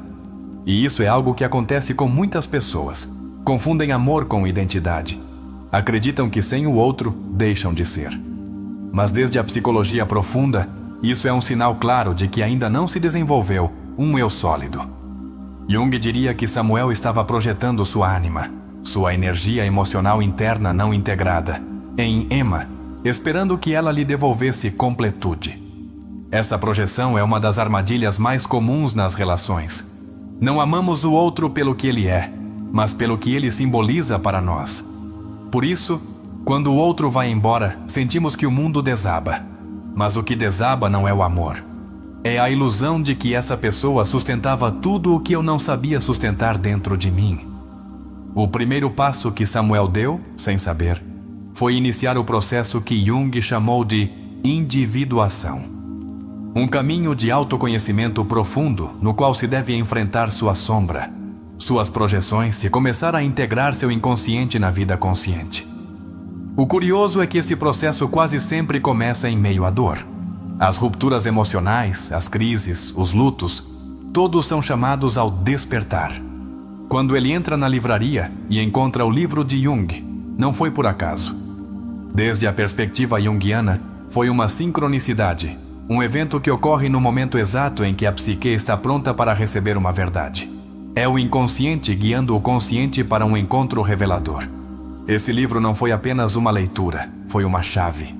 E isso é algo que acontece com muitas pessoas. Confundem amor com identidade. Acreditam que sem o outro, deixam de ser. Mas desde a psicologia profunda, isso é um sinal claro de que ainda não se desenvolveu um eu sólido. Jung diria que Samuel estava projetando sua ânima, sua energia emocional interna não integrada, em Emma, esperando que ela lhe devolvesse completude. Essa projeção é uma das armadilhas mais comuns nas relações. Não amamos o outro pelo que ele é, mas pelo que ele simboliza para nós. Por isso, quando o outro vai embora, sentimos que o mundo desaba. Mas o que desaba não é o amor. É a ilusão de que essa pessoa sustentava tudo o que eu não sabia sustentar dentro de mim. O primeiro passo que Samuel deu, sem saber, foi iniciar o processo que Jung chamou de individuação. Um caminho de autoconhecimento profundo no qual se deve enfrentar sua sombra, suas projeções e começar a integrar seu inconsciente na vida consciente. O curioso é que esse processo quase sempre começa em meio à dor. As rupturas emocionais, as crises, os lutos, todos são chamados ao despertar. Quando ele entra na livraria e encontra o livro de Jung, não foi por acaso. Desde a perspectiva junguiana, foi uma sincronicidade, um evento que ocorre no momento exato em que a psique está pronta para receber uma verdade. É o inconsciente guiando o consciente para um encontro revelador. Esse livro não foi apenas uma leitura, foi uma chave.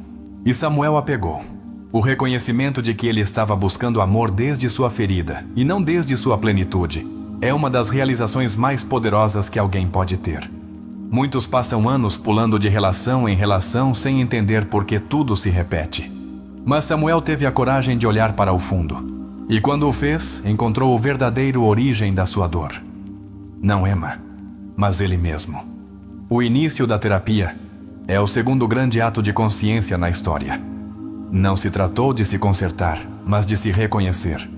E Samuel a pegou. O reconhecimento de que ele estava buscando amor desde sua ferida, e não desde sua plenitude, é uma das realizações mais poderosas que alguém pode ter. Muitos passam anos pulando de relação em relação sem entender por que tudo se repete. Mas Samuel teve a coragem de olhar para o fundo. E quando o fez, encontrou o verdadeiro origem da sua dor. Não Emma, mas ele mesmo. O início da terapia é o segundo grande ato de consciência na história. Não se tratou de se consertar, mas de se reconhecer.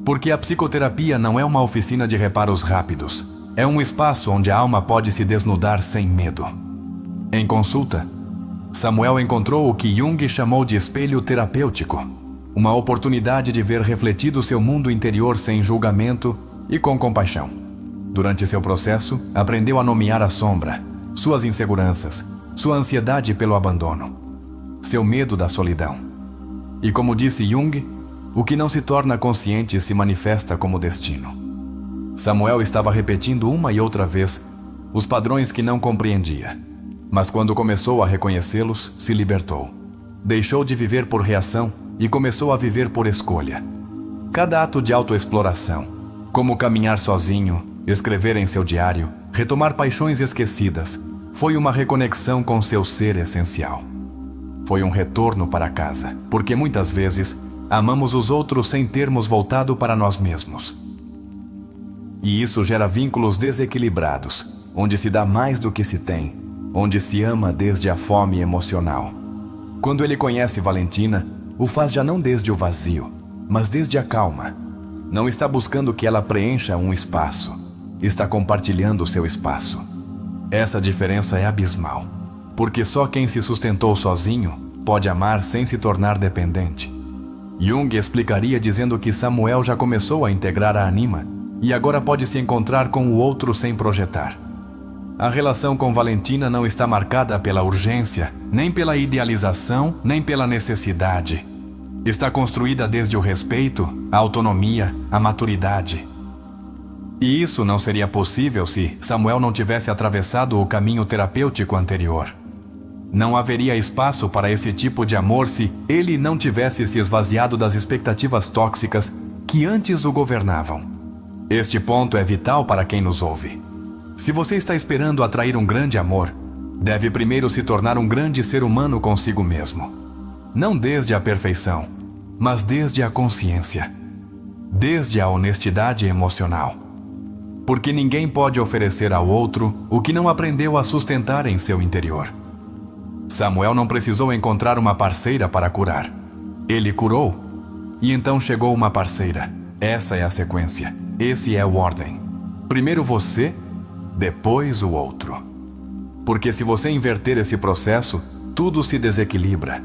Porque a psicoterapia não é uma oficina de reparos rápidos. É um espaço onde a alma pode se desnudar sem medo. Em consulta, Samuel encontrou o que Jung chamou de espelho terapêutico, uma oportunidade de ver refletido seu mundo interior sem julgamento e com compaixão. Durante seu processo, aprendeu a nomear a sombra, suas inseguranças, sua ansiedade pelo abandono, seu medo da solidão. E como disse Jung, o que não se torna consciente se manifesta como destino. Samuel estava repetindo uma e outra vez os padrões que não compreendia. Mas quando começou a reconhecê-los, se libertou. Deixou de viver por reação e começou a viver por escolha. Cada ato de autoexploração, como caminhar sozinho, escrever em seu diário, retomar paixões esquecidas, foi uma reconexão com seu ser essencial. Foi um retorno para casa, porque muitas vezes amamos os outros sem termos voltado para nós mesmos. E isso gera vínculos desequilibrados, onde se dá mais do que se tem, onde se ama desde a fome emocional. Quando ele conhece Valentina, o faz já não desde o vazio, mas desde a calma. Não está buscando que ela preencha um espaço, está compartilhando o seu espaço. Essa diferença é abismal, porque só quem se sustentou sozinho pode amar sem se tornar dependente. Jung explicaria dizendo que Samuel já começou a integrar a anima e agora pode se encontrar com o outro sem projetar. A relação com Valentina não está marcada pela urgência, nem pela idealização, nem pela necessidade. Está construída desde o respeito, a autonomia, a maturidade. E isso não seria possível se Samuel não tivesse atravessado o caminho terapêutico anterior. Não haveria espaço para esse tipo de amor se ele não tivesse se esvaziado das expectativas tóxicas que antes o governavam. Este ponto é vital para quem nos ouve. Se você está esperando atrair um grande amor, deve primeiro se tornar um grande ser humano consigo mesmo. Não desde a perfeição, mas desde a consciência. Desde a honestidade emocional. Porque ninguém pode oferecer ao outro o que não aprendeu a sustentar em seu interior. Samuel não precisou encontrar uma parceira para curar. Ele curou, e então chegou uma parceira. Essa é a sequência. Esse é o ordem. Primeiro você, depois o outro. Porque se você inverter esse processo, tudo se desequilibra.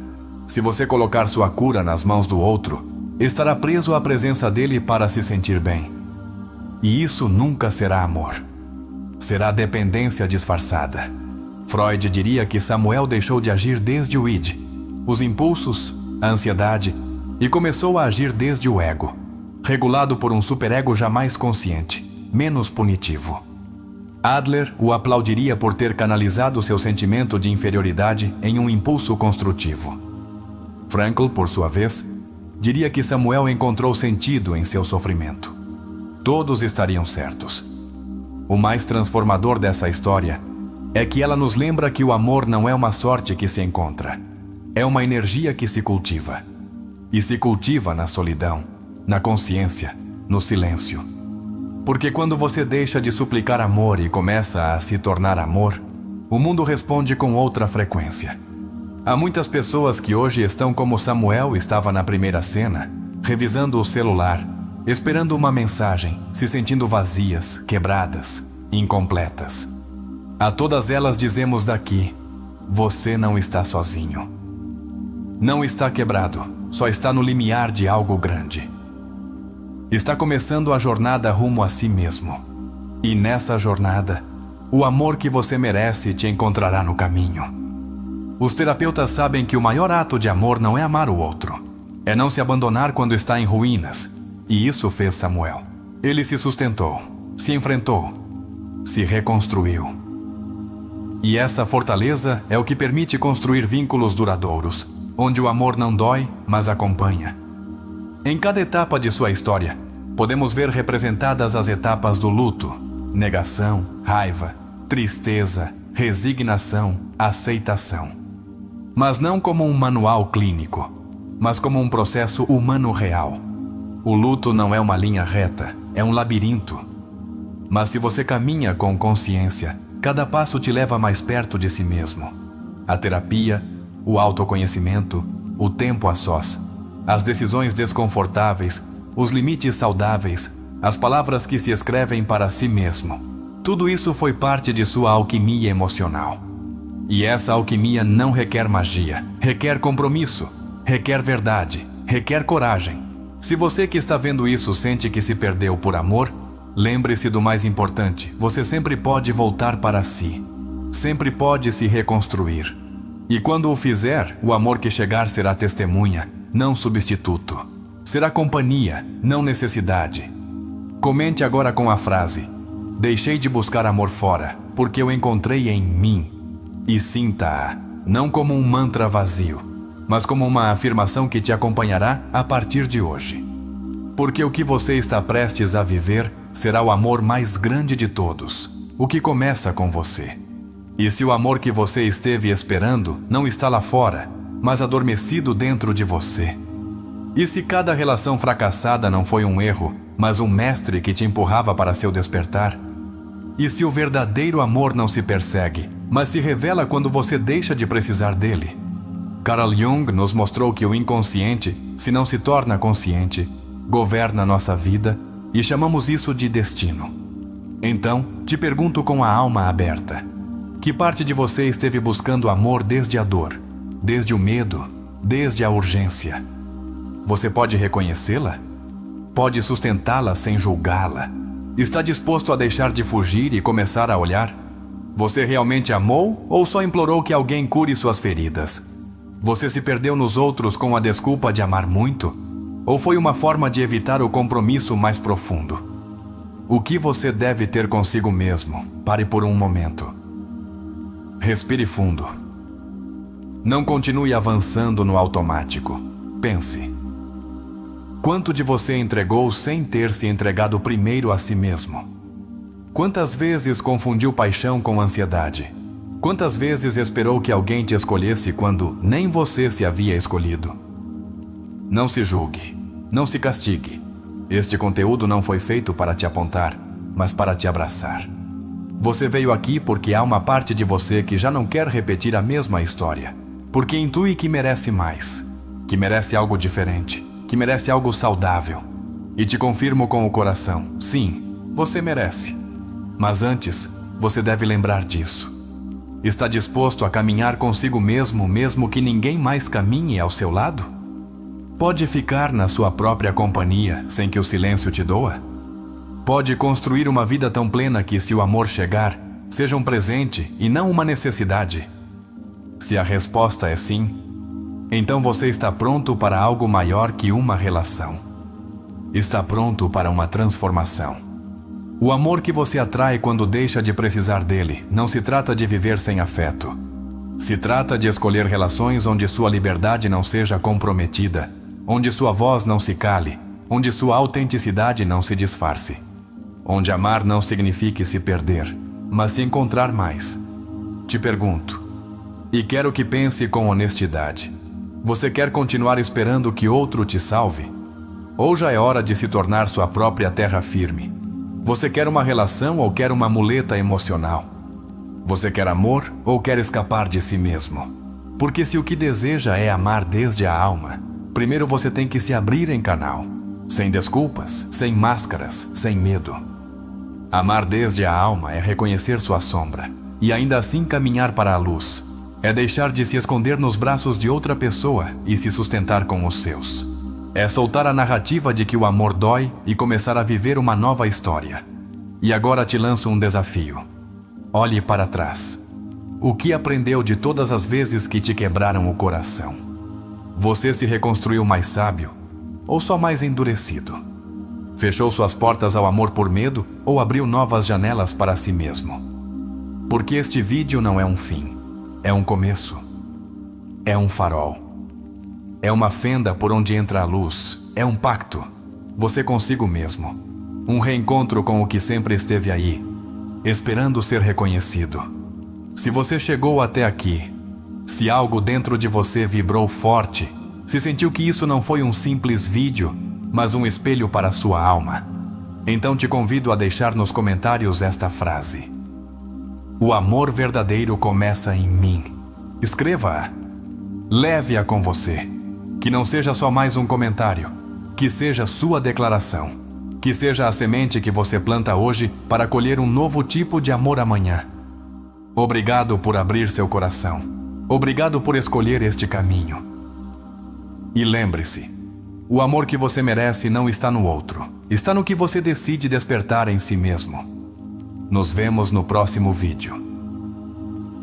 Se você colocar sua cura nas mãos do outro, estará preso à presença dele para se sentir bem. E isso nunca será amor. Será dependência disfarçada. Freud diria que Samuel deixou de agir desde o id, os impulsos, a ansiedade, e começou a agir desde o ego, regulado por um superego jamais consciente, menos punitivo. Adler o aplaudiria por ter canalizado seu sentimento de inferioridade em um impulso construtivo. Frankl, por sua vez, diria que Samuel encontrou sentido em seu sofrimento. Todos estariam certos. o mais transformador dessa história, é que ela nos lembra que o amor não é uma sorte que se encontra. É uma energia que se cultiva. E se cultiva na solidão, na consciência, no silêncio. Porque quando você deixa de suplicar amor e começa a se tornar amor, o mundo responde com outra frequência. Há muitas pessoas que hoje estão como Samuel estava na primeira cena, revisando o celular, esperando uma mensagem, se sentindo vazias, quebradas, incompletas. A todas elas dizemos daqui: você não está sozinho. Não está quebrado, só está no limiar de algo grande. Está começando a jornada rumo a si mesmo. E nessa jornada, o amor que você merece te encontrará no caminho. Os terapeutas sabem que o maior ato de amor não é amar o outro. É não se abandonar quando está em ruínas. E isso fez Samuel. Ele se sustentou, se enfrentou, se reconstruiu. E essa fortaleza é o que permite construir vínculos duradouros, onde o amor não dói, mas acompanha. Em cada etapa de sua história, podemos ver representadas as etapas do luto, negação, raiva, tristeza, resignação, aceitação. Mas não como um manual clínico, mas como um processo humano real. O luto não é uma linha reta, é um labirinto. Mas se você caminha com consciência, cada passo te leva mais perto de si mesmo. A terapia, o autoconhecimento, o tempo a sós, as decisões desconfortáveis, os limites saudáveis, as palavras que se escrevem para si mesmo. Tudo isso foi parte de sua alquimia emocional. E essa alquimia não requer magia, requer compromisso, requer verdade, requer coragem. Se você que está vendo isso sente que se perdeu por amor, lembre-se do mais importante: você sempre pode voltar para si, sempre pode se reconstruir. E quando o fizer, o amor que chegar será testemunha, não substituto. Será companhia, não necessidade. Comente agora com a frase: deixei de buscar amor fora, porque eu encontrei em mim. E sinta-a, não como um mantra vazio, mas como uma afirmação que te acompanhará a partir de hoje. Porque o que você está prestes a viver será o amor mais grande de todos, o que começa com você. E se o amor que você esteve esperando não está lá fora, mas adormecido dentro de você? E se cada relação fracassada não foi um erro, mas um mestre que te empurrava para seu despertar? E se o verdadeiro amor não se persegue, mas se revela quando você deixa de precisar dele? Carl Jung nos mostrou que o inconsciente, se não se torna consciente, governa nossa vida e chamamos isso de destino. Então, te pergunto com a alma aberta: que parte de você esteve buscando amor desde a dor, desde o medo, desde a urgência? Você pode reconhecê-la? Pode sustentá-la sem julgá-la? Está disposto a deixar de fugir e começar a olhar? Você realmente amou ou só implorou que alguém cure suas feridas? Você se perdeu nos outros com a desculpa de amar muito? Ou foi uma forma de evitar o compromisso mais profundo? O que você deve ter consigo mesmo? Pare por um momento. Respire fundo. Não continue avançando no automático. Pense. Quanto de você entregou sem ter se entregado primeiro a si mesmo? Quantas vezes confundiu paixão com ansiedade? Quantas vezes esperou que alguém te escolhesse quando nem você se havia escolhido? Não se julgue, não se castigue. Este conteúdo não foi feito para te apontar, mas para te abraçar. Você veio aqui porque há uma parte de você que já não quer repetir a mesma história, porque intui que merece mais, que merece algo diferente, que merece algo saudável. E te confirmo com o coração: sim, você merece. Mas antes, você deve lembrar disso. Está disposto a caminhar consigo mesmo, mesmo que ninguém mais caminhe ao seu lado? Pode ficar na sua própria companhia sem que o silêncio te doa? Pode construir uma vida tão plena que, se o amor chegar, seja um presente e não uma necessidade? Se a resposta é sim, então você está pronto para algo maior que uma relação. Está pronto para uma transformação. O amor que você atrai quando deixa de precisar dele não se trata de viver sem afeto. Se trata de escolher relações onde sua liberdade não seja comprometida, onde sua voz não se cale, onde sua autenticidade não se disfarce. onde amar não signifique se perder, mas se encontrar mais. Te pergunto, e quero que pense com honestidade: você quer continuar esperando que outro te salve? Ou já é hora de se tornar sua própria terra firme? Você quer uma relação ou quer uma muleta emocional? Você quer amor ou quer escapar de si mesmo? Porque se o que deseja é amar desde a alma, primeiro você tem que se abrir em canal, sem desculpas, sem máscaras, sem medo. Amar desde a alma é reconhecer sua sombra e ainda assim caminhar para a luz. É deixar de se esconder nos braços de outra pessoa e se sustentar com os seus. É soltar a narrativa de que o amor dói e começar a viver uma nova história. E agora te lanço um desafio. Olhe para trás. O que aprendeu de todas as vezes que te quebraram o coração? Você se reconstruiu mais sábio ou só mais endurecido? Fechou suas portas ao amor por medo ou abriu novas janelas para si mesmo? Porque este vídeo não é um fim, é um começo. É um farol. É uma fenda por onde entra a luz. É um pacto. Você consigo mesmo. Um reencontro com o que sempre esteve aí, esperando ser reconhecido. Se você chegou até aqui, se algo dentro de você vibrou forte, se sentiu que isso não foi um simples vídeo, mas um espelho para a sua alma, então te convido a deixar nos comentários esta frase: o amor verdadeiro começa em mim. Escreva-a. Leve-a com você. Que não seja só mais um comentário, que seja sua declaração, que seja a semente que você planta hoje para colher um novo tipo de amor amanhã. Obrigado por abrir seu coração. Obrigado por escolher este caminho. E lembre-se, o amor que você merece não está no outro, está no que você decide despertar em si mesmo. Nos vemos no próximo vídeo.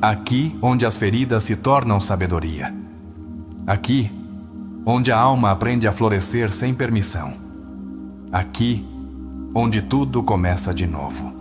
Aqui onde as feridas se tornam sabedoria. Aqui onde a alma aprende a florescer sem permissão. Aqui onde tudo começa de novo.